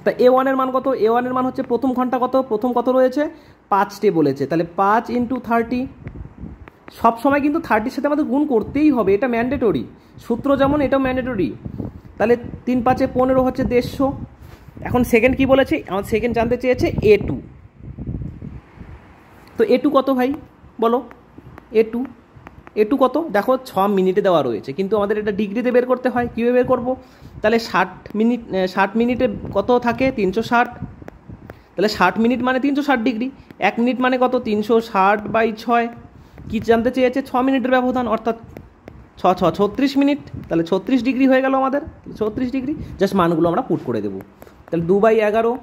তা A1 এর মান কত? A1 এর মান হচ্ছে প্রথম ঘন্টা কত? প্রথম কত রয়েছে? 5টে বলেছে, তাহলে 5 ইন্টু 30। সবসময় কিন্তু 30-র সাথে আমাদের গুণ করতেই হবে, এটা ম্যান্ডেটরি। সূত্র যেমন এটাও ম্যান্ডেটরি। তাহলে 3 5 15 হচ্ছে 150। এখন সেকেন্ড কি বলেছে? আমার সেকেন্ড জানতে চেয়েছে A2। তো A2 কত ভাই বলো? এটু কত দেখো 6 মিনিটে দেওয়া রয়েছে, কিন্তু আমাদের এটা ডিগ্রিতে বের করতে হয়। কীভাবে বের করবো? তাহলে 60 মিনিটে কত থাকে? 360। তাহলে 60 মিনিট মানে 360 ডিগ্রি। 1 মিনিট মানে কত? 360/6। কী জানতে চেয়েছে? 6 মিনিটের ব্যবধান, অর্থাৎ 36 মিনিট। তাহলে 36 ডিগ্রি হয়ে গেল আমাদের, 36 ডিগ্রি। জাস্ট মানগুলো আমরা পুট করে দেবো। তাহলে 2/11,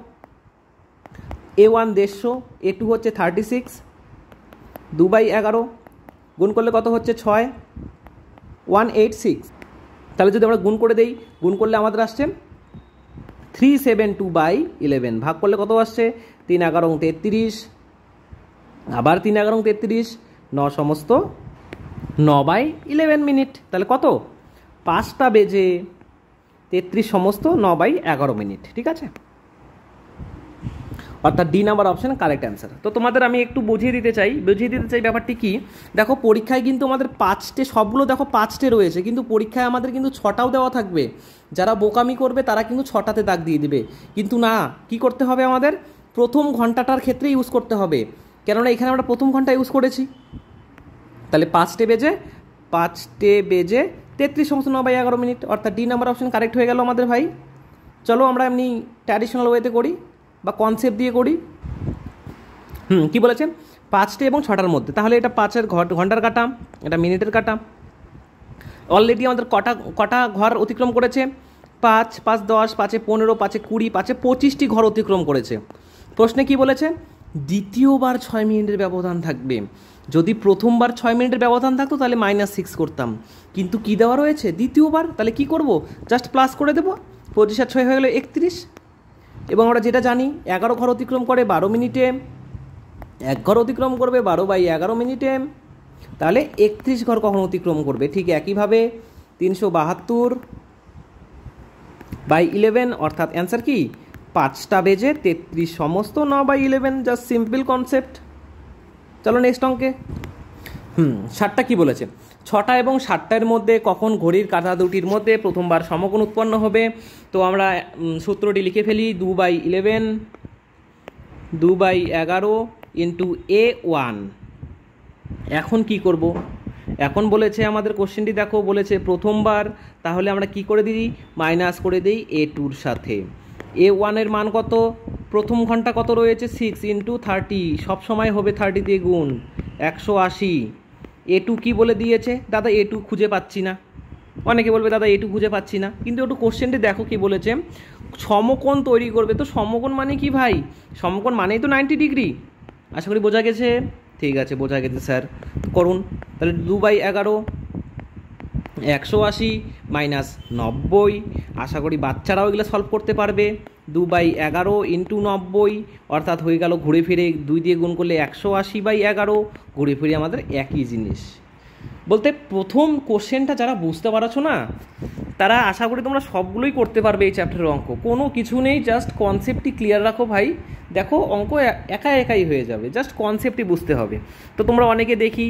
A1 150, A2 হচ্ছে 36, 2/11 গুণ করলে কত হচ্ছে? 6, 186। তাহলে যদি আমরা গুণ করে দেই, গুণ করলে আমাদের আসছে 372/11, ভাগ করলে কত আসছে? 3 11 33, আবার 3 11 33, 9 সমস্ত 9/11 মিনিট। তাহলে কত? 5টা বেজে 33 সমস্ত 9/11 মিনিট। ঠিক আছে, অর্থাৎ D number option correct answer. তো তোমাদের আমি একটু বুঝিয়ে দিতে চাই ব্যাপারটি কি। দেখো পরীক্ষায় কিন্তু আমাদের 5টে, সবগুলো দেখো 5টে রয়েছে, কিন্তু পরীক্ষায় আমাদের কিন্তু 6টাও দেওয়া থাকবে। যারা বোকামি করবে তারা কিন্তু 6টাতে দাগ দিয়ে দিবে, কিন্তু না, কি করতে হবে আমাদের? প্রথম ঘন্টাটার ক্ষেত্রে ইউজ করতে হবে, কেননা এখানে আমরা প্রথম ঘন্টা ইউজ করেছি। তাহলে 5টে বেজে 33 সমস্ত 9/11 মিনিট, অর্থাৎ ডি নাম্বার অপশন কারেক্ট হয়ে গেল আমাদের ভাই। চলো আমরা এমনি ট্র্যাডিশনাল ওয়েতে করি বা কনসেপ্ট দিয়ে করি। কি বলেছে? 5টে এবং 6টার মধ্যে। তাহলে এটা 5-এর ঘন্টার কাটা, এটা মিনিটের কাটা। অলরেডি আমাদের কটা ঘর অতিক্রম করেছে? 5, 5 10, 5 15, 5 20, 5 25টি ঘর অতিক্রম করেছে। প্রশ্নে কি বলেছে? দ্বিতীয়বার 6 মিনিটের ব্যবধান থাকবে। যদি প্রথমবার 6 মিনিটের ব্যবধান থাকতো তাহলে -6 করতাম, কিন্তু কি দেওয়া রয়েছে? দ্বিতীয়বার। তাহলে কি করব? জাস্ট প্লাস করে দেবো। 25 আর 6 হয়ে গেল 31। এবং আমরা যেটা জানি 11 ঘর অতিক্রম করে 12 মিনিটে, 1 ঘর অতিক্রম করবে 12/11 মিনিটে। তাহলে 31 ঘর কখন অতিক্রম করবে? ঠিক একইভাবে 372/11, অর্থাৎ অ্যান্সার কি? 5টা বেজে 33 সমস্ত 9/11। Just simple concept. চলো নেক্সট অঙ্কে। 60টা কি বলেছে? 6টা এবং 7টার মধ্যে কখন ঘড়ির কাঁটা দুটির মধ্যে প্রথমবার সমকোণ উৎপন্ন হবে? তো আমরা সূত্রটি লিখে ফেলি। 2/11 ইন্টু A1। এখন কি করব? এখন বলেছে আমাদের কোশ্চেনটি দেখো, বলেছে প্রথমবার, তাহলে আমরা কি করে দিই? মাইনাস করে দিই A2-র সাথে। A1 এর মান কত? প্রথম ঘন্টা কত রয়েছে? 6 ইন্টু 30, সবসময় হবে 30 দিয়ে গুণ, 180। A2 কি বলে দিয়েছে? দাদা A2 খুঁজে পাচ্ছি না। অনেকে বলবে দাদা A2 খুঁজে পাচ্ছি না, কিন্তু একটু কোশ্চেনটি দেখো কি বলেছে। সমকোণ তৈরি করবে। তো সমকোণ মানে কি ভাই? সমকোণ মানেই তো 90 ডিগ্রি। আশা করি বোঝা গেছে। ঠিক আছে, বোঝা গেছে স্যার, করুন। তাহলে 2/11, 180 মাইনাস 90। আশা করি বাচ্চারাও এগুলো সলভ করতে পারবে। 2/11 ইন্টু 90, অর্থাৎ হয়ে গেল ঘুরে ফিরে 2 দিয়ে গুণ করলে 180/11, ঘুরে ফিরে আমাদের একই জিনিস। বলতে প্রথম কোশ্চেনটা যারা বুঝতে পারছো না, তারা আশা করি তোমরা সবগুলোই করতে পারবে এই চ্যাপ্টারের অঙ্ক। কোনো কিছু নেই, জাস্ট কনসেপ্টটি ক্লিয়ার রাখো ভাই। দেখো অঙ্ক একাই হয়ে যাবে, জাস্ট কনসেপ্টই বুঝতে হবে। তো তোমরা অনেকে দেখি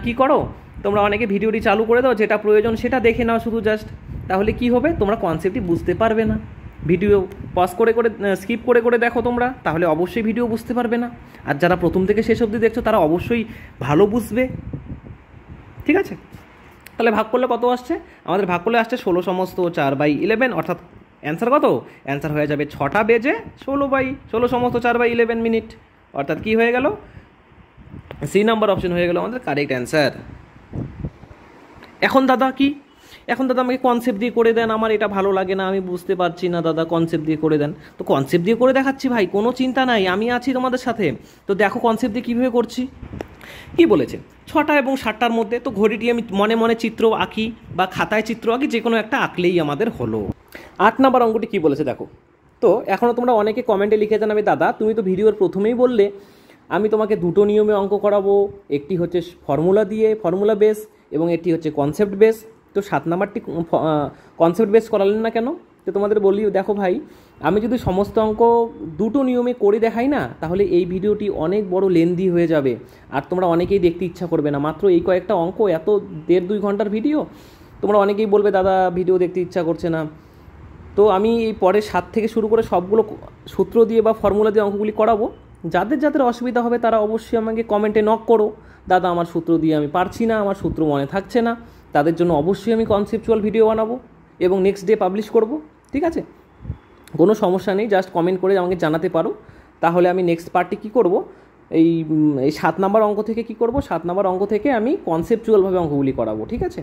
কি করো, তোমরা অনেকে ভিডিওটি চালু করে দাও, যেটা প্রয়োজন সেটা দেখে নাও শুধু জাস্ট। তাহলে কি হবে? তোমরা কনসেপ্টটি বুঝতে পারবে না। ভিডিও পজ করে স্কিপ করে দেখো তোমরা, তাহলে অবশ্যই ভিডিও বুঝতে পারবে না। আর যারা প্রথম থেকে শেষ অবধি দেখছো তারা অবশ্যই ভালো বুঝবে। ঠিক আছে, তাহলে ভাগ করলে কত আসছে? আমাদের ভাগ করলে আসছে 16 সমস্ত 4/11, অর্থাৎ অ্যান্সার কত? অ্যান্সার হয়ে যাবে 6টা বেজে 16 সমস্ত 4/11 মিনিট, অর্থাৎ কি হয়ে গেল? সি নাম্বার অপশন হয়ে গেল আমাদের কারেক্ট অ্যান্সার। এখন দাদা কি? এখন দাদা আমাকে কনসেপ্ট দিয়ে করে দেন, আমার এটা ভালো লাগে না, আমি বুঝতে পারছি না দাদা, কনসেপ্ট দিয়ে করে দেন। তো কনসেপ্ট দিয়ে করে দেখাচ্ছি ভাই, কোনো চিন্তা নাই, আমি আছি তোমাদের সাথে। তো দেখো কনসেপ্ট দিয়ে কীভাবে করছি। কি বলেছে? 6টা এবং 7টার মধ্যে। তো ঘড়িটি আমি মনে মনে চিত্র আঁকি বা খাতায় চিত্র আঁকি, যে কোনো একটা আঁকলেই আমাদের হলো। 8 নম্বর অঙ্কটি কী বলেছে দেখো। তো এখনও তোমরা অনেকে কমেন্টে লিখে জানাবে, দাদা তুমি তো ভিডিওর প্রথমেই বললে আমি তোমাকে দুটো নিয়মে অঙ্ক করাবো, একটি হচ্ছে ফর্মুলা বেস এবং একটি হচ্ছে কনসেপ্ট বেস। তো 7 নাম্বারটি কনসেপ্ট বেস করালেন না কেন? তো তোমাদের বলি, দেখো ভাই, আমি যদি সমস্ত অঙ্ক দুটো নিয়মে করে দেখাই না, তাহলে এই ভিডিওটি অনেক বড় লেন্দি হয়ে যাবে, আর তোমরা অনেকেই দেখতে ইচ্ছা করবে না। মাত্র এই কয়েকটা অঙ্ক, এত 1.5-2 ঘন্টার ভিডিও, তোমরা অনেকেই বলবে দাদা ভিডিও দেখতে ইচ্ছা করছে না। তো আমি এই পরে 7 থেকে শুরু করে সবগুলো সূত্র দিয়ে বা ফর্মুলা দিয়ে অঙ্কগুলি করাবো। যাদের যাদের অসুবিধা হবে তারা অবশ্যই আমাকে কমেন্টে নক করো, দাদা আমার সূত্র দিয়ে আমি পারছি না, আমার সূত্র মনে থাকছে না। তাদের জন্য অবশ্যই আমি কনসেপচুয়াল ভিডিও বানাবো এবং নেক্সট ডে পাবলিশ করব, ঠিক আছে? কোনো সমস্যা নেই, জাস্ট কমেন্ট করে আমাকে জানাতে পারো। তাহলে আমি নেক্সট পার্টটি কী করব, এই 7 নাম্বার অঙ্ক থেকে কী করব, 7 নাম্বার অঙ্ক থেকে আমি কনসেপচুয়ালভাবে অঙ্কগুলি করাবো, ঠিক আছে?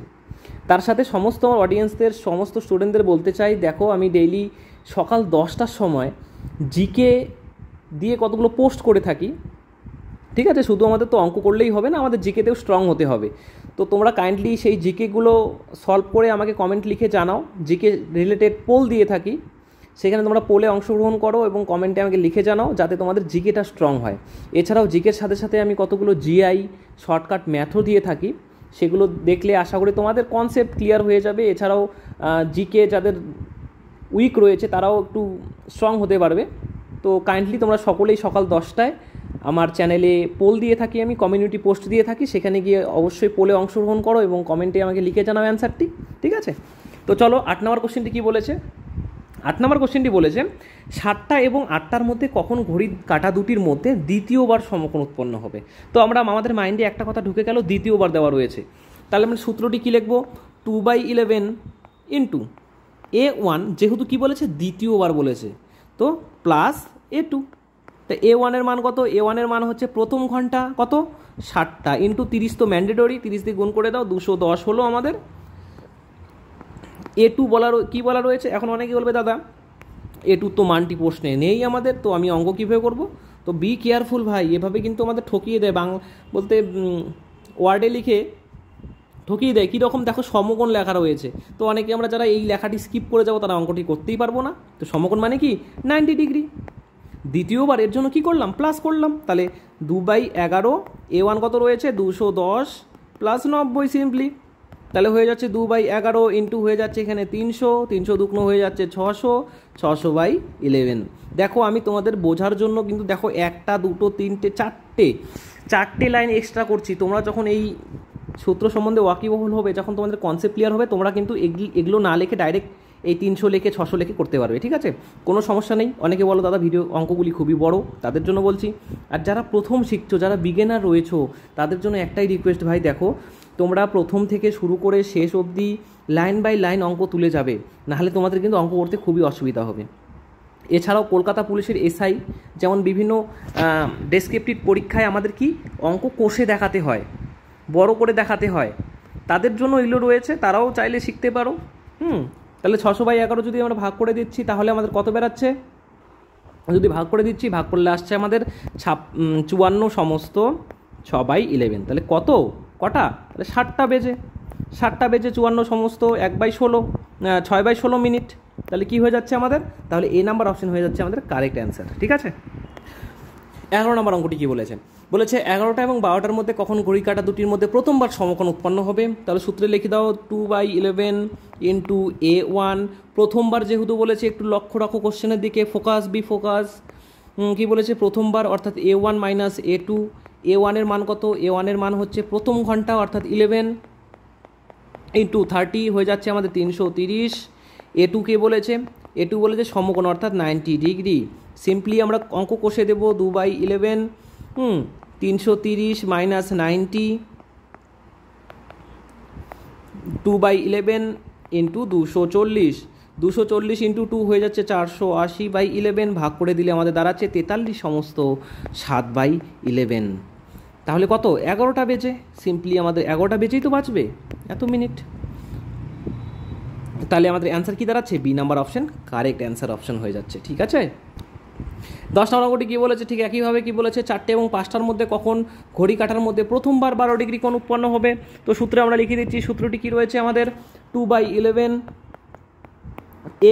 তার সাথে সমস্ত অডিয়েন্সদের, সমস্ত স্টুডেন্টদের বলতে চাই, দেখো আমি ডেইলি সকাল 10টার সময় জিকে দিয়ে কতগুলো পোস্ট করে থাকি, ঠিক আছে? শুধু আমাদের তো অঙ্ক করলেই হবে না, আমাদের জিকেতেও স্ট্রং হতে হবে। তো তোমরা কাইন্ডলি সেই জিকেগুলো সলভ করে আমাকে কমেন্ট লিখে জানাও। জিকে রিলেটেড পোল দিয়ে থাকি, সেখানে তোমরা পোলে অংশগ্রহণ করো এবং কমেন্টে আমাকে লিখে জানাও, যাতে তোমাদের জিকেটা স্ট্রং হয়। এছাড়াও জিকের সাথে সাথে আমি কতগুলো জিআই শর্টকাট ম্যাথও দিয়ে থাকি, সেগুলো দেখলে আশা করি তোমাদের কনসেপ্ট ক্লিয়ার হয়ে যাবে। এছাড়াও জিকে যাদের উইক রয়েছে তারাও একটু স্ট্রং হতে পারবে। তো কাইন্ডলি তোমরা সকলেই সকাল 10টায় আমার চ্যানেলে পোল দিয়ে থাকি, আমি কমিউনিটি পোস্ট দিয়ে থাকি, সেখানে গিয়ে অবশ্যই পোলে অংশগ্রহণ করো এবং কমেন্টে আমাকে লিখে জানাও অ্যান্সারটি, ঠিক আছে? তো চলো 8 নম্বর কোশ্চেনটি কী বলেছে। 8 নম্বর কোশ্চেনটি বলেছে 7টা এবং 8টার মধ্যে কখন ঘড়ির কাঁটা দুটির মধ্যে দ্বিতীয়বার সমকোণ উৎপন্ন হবে। তো আমাদের মাইন্ডে একটা কথা ঢুকে গেল, দ্বিতীয়বার দেওয়া রয়েছে। তাহলে আমরা সূত্রটি কী লিখব, 2/11 ইন্টু A1, যেহেতু কী বলেছে দ্বিতীয়বার বলেছে, তো প্লাস A2। তা A1-এর মান কত? A1-এর মান হচ্ছে প্রথম ঘন্টা কত, 7টা ইন্টু 30 তো ম্যান্ডেটরি, 30 দিয়ে গুণ করে দাও, 210 হলো আমাদের। A2 কী বলা রয়েছে? এখন অনেকে বলবে দাদা A2 তো মানটি প্রশ্নে নেই আমাদের, তো আমি অঙ্ক কীভাবে করব? তো বি কেয়ারফুল ভাই, এভাবে কিন্তু আমাদের ঠকিয়ে দেয়, বলতে ওয়ার্ডে লিখে ঠকিয়ে দেয়। কীরকম দেখো, সমকোণ লেখা রয়েছে, তো অনেকে আমরা যারা এই লেখাটি স্কিপ করে যাবো তারা অঙ্কটি করতেই পারবো না। তো সমকোণ মানে কি 90 ডিগ্রি। দ্বিতীয়বার এর জন্য কি করলাম, প্লাস করলাম। তাহলে 2/11, A1 কত রয়েছে 210 প্লাস 90 সিম্পলি। তাহলে হয়ে যাচ্ছে 2/11 ইন্টু হয়ে যাচ্ছে এখানে 300, 300 দুগুণ হয়ে যাচ্ছে 600, 600/11। দেখো আমি তোমাদের বোঝার জন্য কিন্তু দেখো 1টা 2টো 3টে 4টে লাইন এক্সট্রা করছি। তোমরা যখন এই সূত্র সম্বন্ধে ওয়াকিবহুল হবে, যখন তোমাদের কনসেপ্ট ক্লিয়ার হবে, তোমরা কিন্তু এগুলো না লিখে ডাইরেক্ট এই 300 লিখে 600 লিখে করতে পারবে, ঠিক আছে? কোনো সমস্যা নেই। অনেকে বলো দাদা ভিডিও অঙ্কগুলি খুবই বড়, তাদের জন্য বলছি। আর যারা প্রথম শিখছো, যারা বিগিনার রয়েছো, তাদের জন্য একটাই রিকোয়েস্ট ভাই, দেখো তোমরা প্রথম থেকে শুরু করে শেষ অবধি লাইন বাই লাইন অঙ্ক তুলে যাবে, নাহলে তোমাদের কিন্তু অঙ্ক করতে খুবই অসুবিধা হবে। এছাড়াও কলকাতা পুলিশের এসআই যেমন বিভিন্ন ডেসক্রিপটিভ পরীক্ষায় আমাদের কি অঙ্ক কষে দেখাতে হয়, বড় করে দেখাতে হয়, তাদের জন্য এগুলো রয়েছে, তারাও চাইলে শিখতে পারো। তাহলে 600/11 যদি আমরা ভাগ করে দিচ্ছি, তাহলে আমাদের কত বেরাচ্ছে? যদি ভাগ করে দিচ্ছি, ভাগ করলে আসছে আমাদের 54 সমস্ত 6/11। তাহলে কটা? তাহলে 7টা বেজে 54 সমস্ত 1/16, 6/16 মিনিট। তাহলে কি হয়ে যাচ্ছে আমাদের? তাহলে এ নাম্বার অপশন হয়ে যাচ্ছে আমাদের কারেক্ট অ্যান্সার, ঠিক আছে? 11 নম্বর অঙ্কটি কী বলেছে? 11টা এবং 12টার মধ্যে কখন ঘড়ি কাঁটা দুটির মধ্যে প্রথমবার সমকোণ উৎপন্ন হবে। তাহলে সূত্রে লিখে দাও 2/11 ইন্টু A1। প্রথমবার যেহেতু বলেছে, একটু লক্ষ্য রাখো কোশ্চেনের দিকে, ফোকাস। কী বলেছে? প্রথমবার অর্থাৎ A1 মাইনাস A2। A1-এর মান কত? A1-এর মান হচ্ছে প্রথম ঘন্টা অর্থাৎ 11 ইন্টু 30 হয়ে যাচ্ছে আমাদের 330। A2 কে বলেছে? A2 বলেছে সমকোণ অর্থাৎ 90 ডিগ্রি। সিম্পলি আমরা অঙ্ক কষে দেবো 2/11 330 মাইনাস 90, 2/11 ইন্টু 240 ইন্টু 2 হয়ে যাচ্ছে 480/11, ভাগ করে দিলে আমাদের দাঁড়াচ্ছে 43 সমস্ত 7/11। তাহলে কত? 11টা বেজে। সিম্পলি আমাদের 11টা বেজেই তো বাঁচবে এত মিনিট। তাহলে আমাদের অ্যান্সার কী দাঁড়াচ্ছে? B number option correct answer option হয়ে যাচ্ছে, ঠিক আছে? 10 নম্বর অঙ্কটি কী বলেছে? ঠিক একইভাবে কী বলেছে, 4টে এবং 5টার মধ্যে কখন ঘড়ি কাঁটার মধ্যে প্রথমবার 12 ডিগ্রি কোণ উৎপন্ন হবে। তো সূত্রে আমরা লিখে দিচ্ছি, সূত্রটি কী রয়েছে আমাদের? 2/11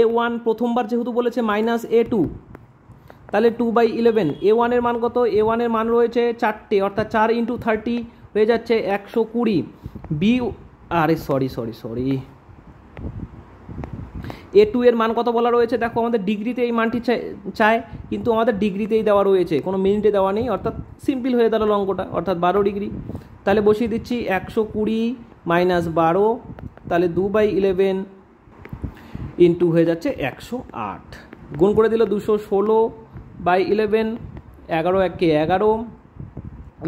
A1 প্রথমবার যেহেতু বলেছে মাইনাস A2, তাহলে 2/11 A1-এর মান কত? A1-এর মান রয়েছে 4টে অর্থাৎ 4 ইন্টু 30 হয়ে যাচ্ছে 120। সরি A2 এর মান কত বলা রয়েছে? দেখো আমাদের ডিগ্রিতে এই মানটি চায়, কিন্তু আমাদের ডিগ্রিতেই দেওয়া রয়েছে, কোনো মিনিটে দেওয়া নেই, অর্থাৎ সিম্পল হয়ে দাঁড়ালো অঙ্কটা, অর্থাৎ 12 ডিগ্রি। তাহলে বসিয়ে দিচ্ছি 120 মাইনাস 12, তাহলে 2/11 ইন্টু হয়ে যাচ্ছে 108, গুণ করে দিল 216/11 11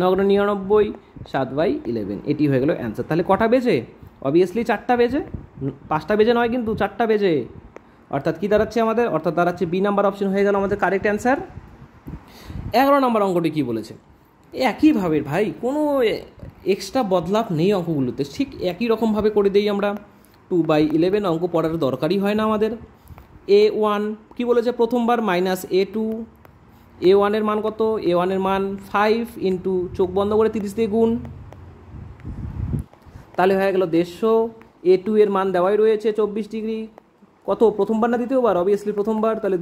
999 7/11, এটি হয়ে গেল অ্যান্সার। তাহলে কটা বেজে? অবভিয়াসলি 4টা বেজে, 5টা বেজে নয় কিন্তু 4টা বেজে, অর্থাৎ কী দাঁড়াচ্ছে আমাদের? অর্থাৎ দাঁড়াচ্ছে বি নাম্বার অপশন হয়ে গেল আমাদের কারেক্ট অ্যান্সার। 11 নম্বর অঙ্কটি কী বলেছে? একইভাবে ভাই, কোনো এক্সট্রা বদলাভ নেই অঙ্কগুলোতে, ঠিক একই রকমভাবে করে দিই আমরা। 2/11 অঙ্ক পড়ার দরকারই হয় না আমাদের। A1 কি বলেছে? প্রথমবার -A2, A1 এর মান কত? A1 এর মান 5 ইন্টু চোখ বন্ধ করে 30 দিয়ে গুণ, তাহলে হয়ে গেল 150। A2 এর মান দেওয়াই রয়েছে 24 ডিগ্রি, কত? প্রথমবার না দ্বিতীয়বার? অবভিয়াসলি প্রথমবার, তাহলে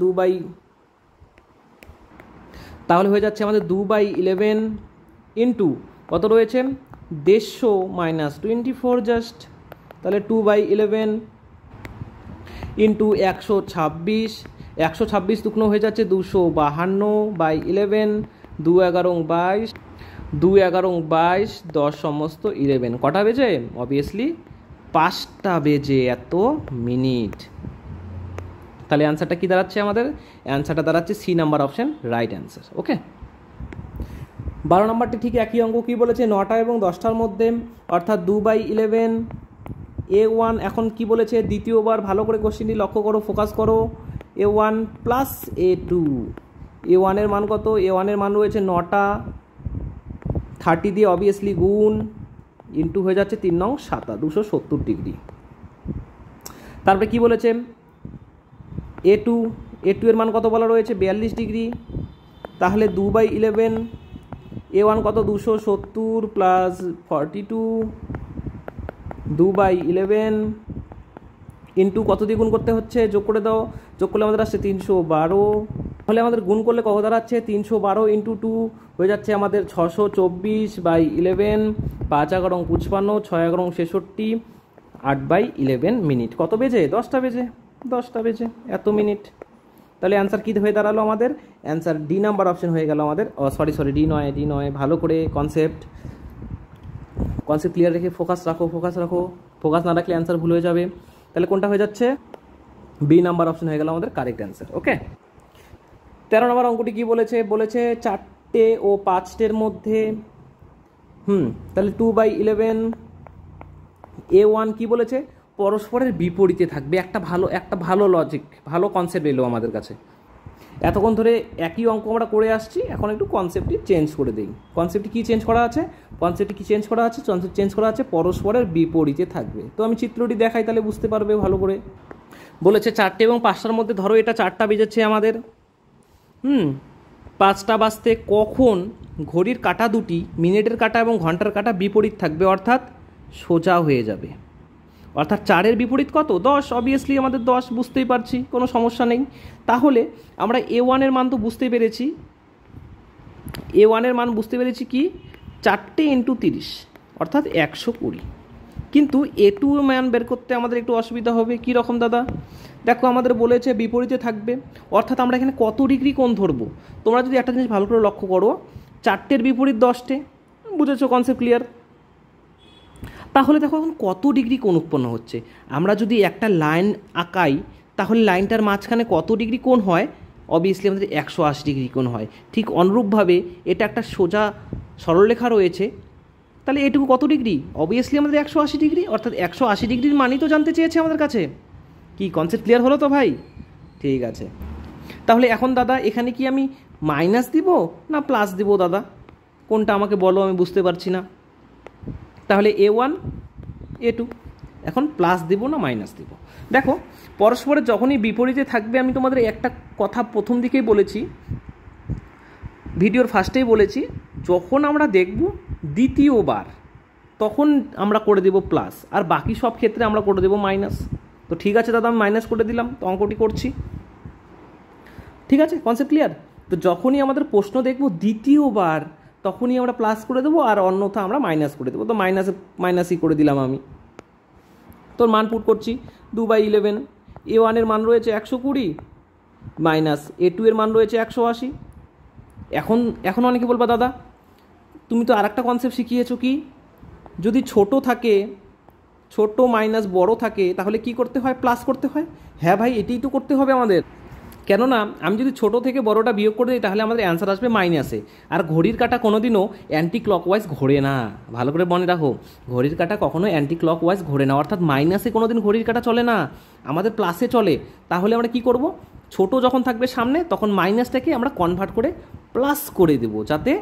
তাহলে হয়ে যাচ্ছে আমাদের 2/11 ইন্টু কত রয়েছে? 150 - 24 জাস্ট, তাহলে 2/11 ইন্টু 126, 126 দুগুণ হয়ে যাচ্ছে 252/11, 2 11 22, 10 সমস্ত 11, কটা বেজে? অবভিয়াসলি 5টা বেজে এত মিনিট। তাহলে অ্যান্সারটা কী দাঁড়াচ্ছে আমাদের? অ্যান্সারটা দাঁড়াচ্ছে C number option, right answer. Okay, 12 নম্বরটি ঠিক একই অঙ্ক। কী বলেছে? 9টা এবং 10টার মধ্যে, অর্থাৎ 2/11 A1। এখন কি বলেছে? দ্বিতীয়বার ভালো করে কোশ্চেনটি লক্ষ্য করো, ফোকাস করো। A1 প্লাস A2, A1 এর মান কত? A1 এর মান রয়েছে 9টা, 30 দিয়ে অবভিয়াসলি গুণ, ইন্টু হয়ে যাচ্ছে 3 নং 7, 270 ডিগ্রি। তারপরে কি বলেছে? A2 এর মান কত বলা রয়েছে? 42 ডিগ্রি, তাহলে 2/11 A1 কত? 270 প্লাস 42, 2/11 ইন্টু কত দিয়ে গুণ করতে হচ্ছে? যোগ করে দাও, যোগ করলে আমাদের আসছে 312, তাহলে আমাদের গুণ করলে কত দাঁড়াচ্ছে? 312 ইন্টু 2 হয়ে যাচ্ছে আমাদের 624/11, 5 11 55, 6 11 66, 8/11 মিনিট। কত বেজে? 10টা বেজে, 10টা বেজে এত মিনিট। তাহলে অ্যান্সার কী হয়ে দাঁড়ালো আমাদের? অ্যান্সার ডি নাম্বার অপশন হয়ে গেল আমাদের। সরি ডি নয়, ভালো করে কনসেপ্ট ক্লিয়ার রেখে ফোকাস রাখো, ফোকাস না রাখলে অ্যান্সার ভুল হয়ে যাবে। তাহলে কোনটা হয়ে যাচ্ছে? বি নাম্বার অপশন হয়ে গেল আমাদের কারেক্ট অ্যান্সার। ওকে, 13 নম্বর অঙ্কটি কী বলেছে? 4টে ও 5টের মধ্যে, তাহলে 2/11 A1 কি বলেছে? পরস্পরের বিপরীতে থাকবে। একটা ভালো লজিক, ভালো কনসেপ্ট এলো আমাদের কাছে। এতক্ষণ ধরে একই অঙ্ক আমরা করে আসছি, এখন একটু কনসেপ্টটি চেঞ্জ করে দিই। কনসেপ্টটি কী চেঞ্জ করা আছে? কনসেপ্ট চেঞ্জ করা আছে, পরস্পরের বিপরীতে থাকবে। তো আমি চিত্রটি দেখাই, তাহলে বুঝতে পারবে ভালো করে। বলেছে 4টে এবং 5টার মধ্যে, ধরো এটা 4টা বেজেছে আমাদের, 5টা বাজতে কখন ঘড়ির কাঁটা দুটি, মিনিটের কাঁটা এবং ঘন্টার কাঁটা বিপরীত থাকবে, অর্থাৎ সোজা হয়ে যাবে। অর্থাৎ 4-এর বিপরীত কত? 10, অবভিয়াসলি আমাদের 10 বুঝতেই পারছি, কোনো সমস্যা নেই। তাহলে আমরা A1 এর মান তো বুঝতেই পেরেছি, A1 এর মান বুঝতে পেরেছি কি? 4টে ইন্টু 30, অর্থাৎ 120। কিন্তু A2 মান বের করতে আমাদের একটু অসুবিধা হবে। কী রকম দাদা? দেখো, আমাদের বলেছে বিপরীতে থাকবে, অর্থাৎ আমরা এখানে কত ডিগ্রি কোণ ধরবো? তোমরা যদি একটা জিনিস ভালো করে লক্ষ্য করো, 4টের বিপরীত 10টে, বুঝেছো? Concept clear? তাহলে দেখো এখন কত ডিগ্রি কোণ উৎপন্ন হচ্ছে। আমরা যদি একটা লাইন আঁকাই, তাহলে লাইনটার মাঝখানে কত ডিগ্রি কোণ হয়? অবভিয়াসলি আমাদের 180 ডিগ্রি কোণ হয়। ঠিক অনুরূপভাবে এটা একটা সোজা সরলরেখা রয়েছে, তাহলে এটুকু কত ডিগ্রি? অবভিয়াসলি আমাদের 180 ডিগ্রি, অর্থাৎ 180 ডিগ্রির মানই তো জানতে চেয়েছে আমাদের কাছে। কি কনসেপ্ট ক্লিয়ার হলো তো ভাই? ঠিক আছে, তাহলে এখন দাদা এখানে কি আমি মাইনাস দিব না প্লাস দিব দাদা? কোনটা আমাকে বলো, আমি বুঝতে পারছি না। তাহলে A1 A2 এখন প্লাস দিব না মাইনাস দিব? দেখো, পরস্পরের যখনই বিপরীতে থাকবে, আমি তোমাদের একটা কথা প্রথম দিকেই বলেছি, ভিডিওর ফার্স্টেই বলেছি, যখন আমরা দেখব দ্বিতীয়বার, তখন আমরা করে দেব প্লাস, আর বাকি সব ক্ষেত্রে আমরা করে দেব মাইনাস। তো ঠিক আছে দাদা, আমি মাইনাস করে দিলাম, তো অঙ্কটি করছি। ঠিক আছে, কনসেপ্ট ক্লিয়ার? তো যখনই আমাদের প্রশ্ন দেখব দ্বিতীয়বার, তখনই আমরা প্লাস করে দেবো, আর অন্যথা আমরা মাইনাস করে দেবো। তো মাইনাসই করে দিলাম আমি। তোর মান পুট করছি, 2/11 A1 এর মান রয়েছে 120, মাইনাস A2 এর মান রয়েছে 180। এখন অনেকে বলবা দাদা তুমি তো আর একটা কনসেপ্ট শিখিয়েছো, কি যদি ছোট থাকে, ছোট মাইনাস বড় থাকে, তাহলে কি করতে হয়? প্লাস করতে হয়। হ্যাঁ ভাই, এটাই তো করতে হবে আমাদের। কেননা আমি যদি ছোটো থেকে বড়টা বিয়োগ করে দিই তাহলে আমাদের অ্যান্সার আসবে মাইনাসে। আর ঘড়ির কাঁটা কোনোদিনও অ্যান্টি ক্লকওয়াইজ ঘোরে না, ভালো করে মনে রাখো, ঘড়ির কাঁটা কখনো অ্যান্টি ক্লকওয়াইজ ঘোরে না, অর্থাৎ মাইনাসে কোনো দিন ঘড়ির কাঁটা চলে না, আমাদের প্লাসে চলে। তাহলে আমরা কি করব, ছোটো যখন থাকবে সামনে তখন মাইনাসটাকে আমরা কনভার্ট করে প্লাস করে দেবো, যাতে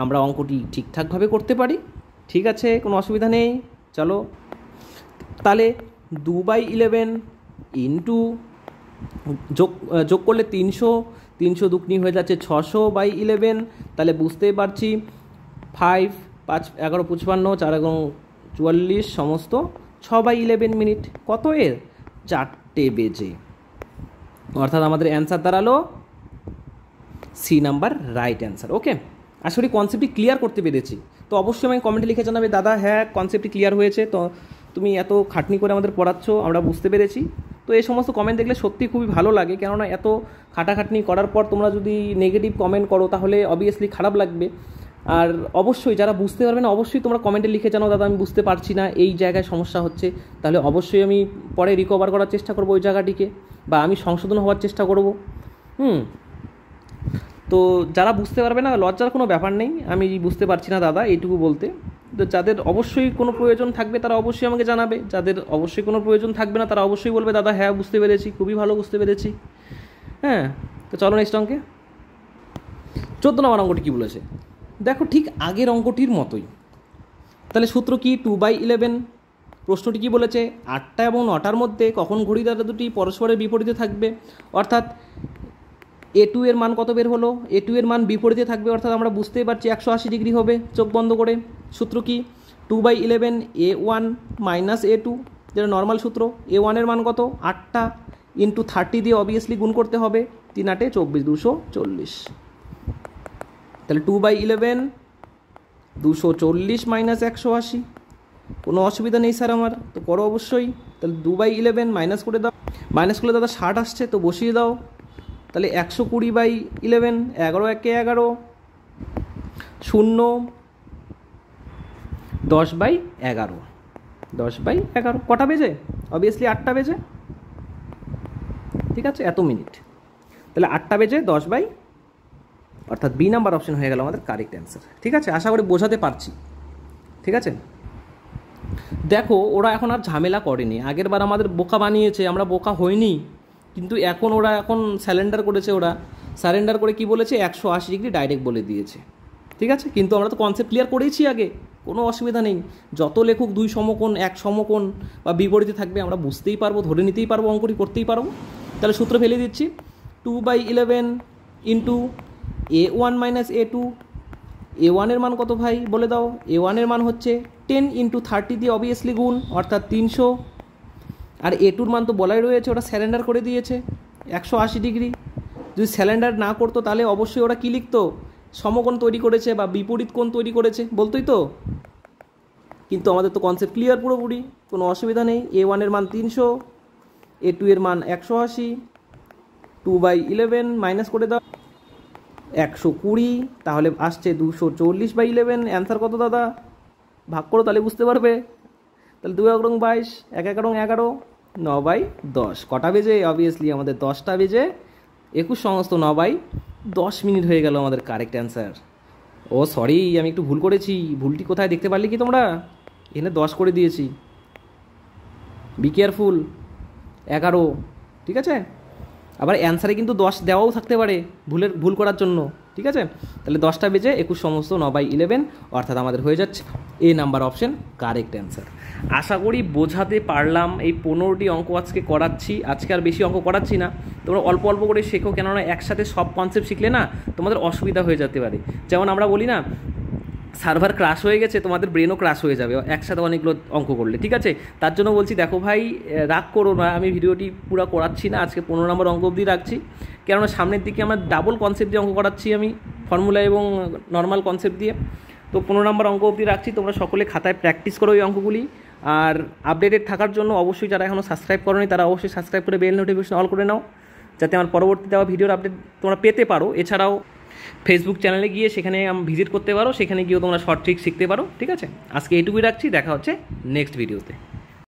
আমরা অঙ্কটি ঠিকঠাকভাবে করতে পারি। ঠিক আছে, কোনো অসুবিধা নেই। চলো তাহলে 2/11 ইন্টু যোগ করলে 300, 300 দুগুনি হয়ে যাচ্ছে 600/11। তাহলে বুঝতেই পারছি 5, 5, 11, 55, 4 এবং 44 সমস্ত 6/11 মিনিট। কত এর? 4টে বেজে। অর্থাৎ আমাদের অ্যান্সার দাঁড়ালো সি নাম্বার রাইট অ্যান্সার। ওকে, আশা করি কনসেপ্টটি ক্লিয়ার করতে পেরেছি। তো অবশ্যই আমি কমেন্টে লিখে জানাবে দাদা হ্যাঁ কনসেপ্টটি ক্লিয়ার হয়েছে, তো তুমি এত খাটনি করে আমাদের পড়াচ্ছ, আমরা বুঝতে পেরেছি। তো এই সমস্ত কমেন্ট দেখলে সত্যি খুবই ভালো লাগে, কেননা এত খাটাখাটনি করার পর তোমরা যদি নেগেটিভ কমেন্ট করো তাহলে অবভিয়াসলি খারাপ লাগবে। আর অবশ্যই যারা বুঝতে পারবে না অবশ্যই তোমরা কমেন্টে লিখে জানাও দাদা আমি বুঝতে পারছি না, এই জায়গায় সমস্যা হচ্ছে, তাহলে অবশ্যই আমি পরে রিকভার করার চেষ্টা করবো ওই জায়গাটিকে, বা আমি সংশোধন হওয়ার চেষ্টা করব। তো যারা বুঝতে পারবে না লজ্জার কোনো ব্যাপার নেই, আমি বুঝতে পারছি না দাদা এইটুকু বলতে। তো যাদের অবশ্যই কোনো প্রয়োজন থাকবে তারা অবশ্যই আমাকে জানাবে, যাদের অবশ্যই কোনো প্রয়োজন থাকবে না তারা অবশ্যই বলবে দাদা হ্যাঁ বুঝতে পেরেছি, খুবই ভালো বুঝতে পেরেছি। হ্যাঁ, তো চলো নেক্সট অঙ্কে। 14 নম্বর অঙ্কটি কী বলেছে দেখো, ঠিক আগের অঙ্কটির মতোই। তাহলে সূত্র কি? 2/11। প্রশ্নটি কী বলেছে? 8টা এবং 9টার মধ্যে কখন ঘড়ি কাঁটা দুটি পরস্পরের বিপরীতে থাকবে। অর্থাৎ A2 এর মান কত বের হলো? A2 এর মান বিপরীতে থাকবে, অর্থাৎ আমরা বুঝতেই পারছি 180 ডিগ্রি হবে চোখ বন্ধ করে। সূত্র কি? 2/11 A1 মাইনাস A2, যেটা নর্মাল সূত্র। A1 এর মান কত? 8টা, ইন্টু 30 দিয়ে অবভিয়াসলি গুণ করতে হবে, 3 8 24, 240। তাহলে 2/11 240 মাইনাস 180। কোনো অসুবিধা নেই স্যার আমার, তো করো অবশ্যই। তাহলে 2/11 মাইনাস করে দাও, মাইনাস করলে দাদা 60 আসছে, তো বসিয়ে দাও। তাহলে 120/11, 11 একে 11, 0 10/11, 10/11। কটা বেজে? অবভিয়াসলি 8টা বেজে, ঠিক আছে, এত মিনিট। তাহলে 8টা বেজে 10 অর্থাৎ বি নাম্বার অপশন হয়ে গেল আমাদের কারেক্ট অ্যান্সার। ঠিক আছে, আশা করি বোঝাতে পারছি। ঠিক আছে, দেখো ওরা এখন আর ঝামেলা করেনি, আগের বার আমাদের বোকা বানিয়েছে, আমরা বোকা হইনি, কিন্তু এখন ওরা স্যারেন্ডার করেছে। ওরা স্যারেন্ডার করে কি বলেছে? 180 ডিগ্রি ডাইরেক্ট বলে দিয়েছে। ঠিক আছে, কিন্তু আমরা তো কনসেপ্ট ক্লিয়ার করেইছি আগে, কোনো অসুবিধা নেই। যত লেখুক 2 সমকোণ 1 সমকোণ বা বিপরীতে থাকবে আমরা বুঝতেই পারবো, ধরে নিতেই পারবো, অঙ্কটি করতেই পারবো। তাহলে সূত্র ফেলে দিচ্ছি, 2/11 into A1 minus A2। A1 এর মান কত ভাই বলে দাও? A1 এর মান হচ্ছে 10 ইন্টু 30 দিয়ে অবভিয়াসলি গুণ, অর্থাৎ 300। আর A2-র মান তো বলাই রয়েছে, ওরা স্যালেন্ডার করে দিয়েছে 180 ডিগ্রি। যদি স্যালেন্ডার না করতো তাহলে অবশ্যই ওরা কী লিখতো? সমকোণ তৈরি করেছে বা বিপরীত কোণ তৈরি করেছে বলতোই তো। কিন্তু আমাদের তো কনসেপ্ট ক্লিয়ার পুরোপুরি, কোনো অসুবিধা নেই। A1 এর মান 300, A2 এর মান 180, 2/11 মাইনাস করে দাও 120, তাহলে আসছে 240/11। অ্যান্সার কত দাদা? ভাগ করো তাহলে বুঝতে পারবে। তাহলে 2 11 22, 1 11 11, 9/10। কটা বেজে? অবভিয়াসলি আমাদের 10টা বেজে 21 সমস্ত 9/10 মিনিট হয়ে গেল আমাদের কারেক্ট অ্যান্সার। ও সরি, আমি একটু ভুল করেছি। ভুলটি কোথায় দেখতে পারলে কি তোমরা? এখানে 10 করে দিয়েছি, বি কেয়ারফুল। 11, ঠিক আছে। আবার অ্যান্সারে কিন্তু 10 দেওয়াও থাকতে পারে ভুল করার জন্য, ঠিক আছে। তাহলে 10টা বেজে 21 সমস্ত 9/11, অর্থাৎ আমাদের হয়ে যাচ্ছে এ নাম্বার অপশন কারেক্ট অ্যান্সার। আশা করি বোঝাতে পারলাম। এই 15টি অঙ্ক আজকে করাচ্ছি, আজকে আর বেশি অঙ্ক করাচ্ছি না। তোমরা অল্প অল্প করে শেখো, কেননা একসাথে সব কনসেপ্ট শিখলে না তোমাদের অসুবিধা হয়ে যেতে পারে। যেমন আমরা বলি না, সার্ভার ক্রাশ হয়ে গেছে, তোমাদের ব্রেনও ক্রাশ হয়ে যাবে একসাথে অনেকগুলো অঙ্ক করলে, ঠিক আছে। তার জন্য বলছি দেখো ভাই, রাগ করো না, আমি ভিডিওটি পুরো করাচ্ছি না, আজকে 15 নম্বর অঙ্ক অবধি রাখছি, কেননা সামনের দিকে আমার ডাবল কনসেপ্ট দিয়ে অঙ্ক করাচ্ছি আমি, ফর্মুলা এবং নর্মাল কনসেপ্ট দিয়ে। তো 15 নম্বর অঙ্ক অবধি রাখছি, তোমরা সকলে খাতায় প্র্যাকটিস করো এই অঙ্কগুলি। আর আপডেটেড থাকার জন্য অবশ্যই যারা এখনও সাবস্ক্রাইব করোনি তারা অবশ্যই সাবস্ক্রাইব করে বেল নোটিফিকেশন অল করে নাও, যাতে আমার পরবর্তী দেওয়া ভিডিওর আপডেট তোমরা পেতে পারো। এছাড়াও ফেসবুক চ্যানেলে গিয়ে সেখানে ভিজিট করতে পারো, সেখানে গিয়েও তোমরা শর্ট ট্রিক শিখতে পারো, ঠিক আছে। আজকে এইটুকুই রাখছি, দেখা হচ্ছে নেক্সট ভিডিওতে।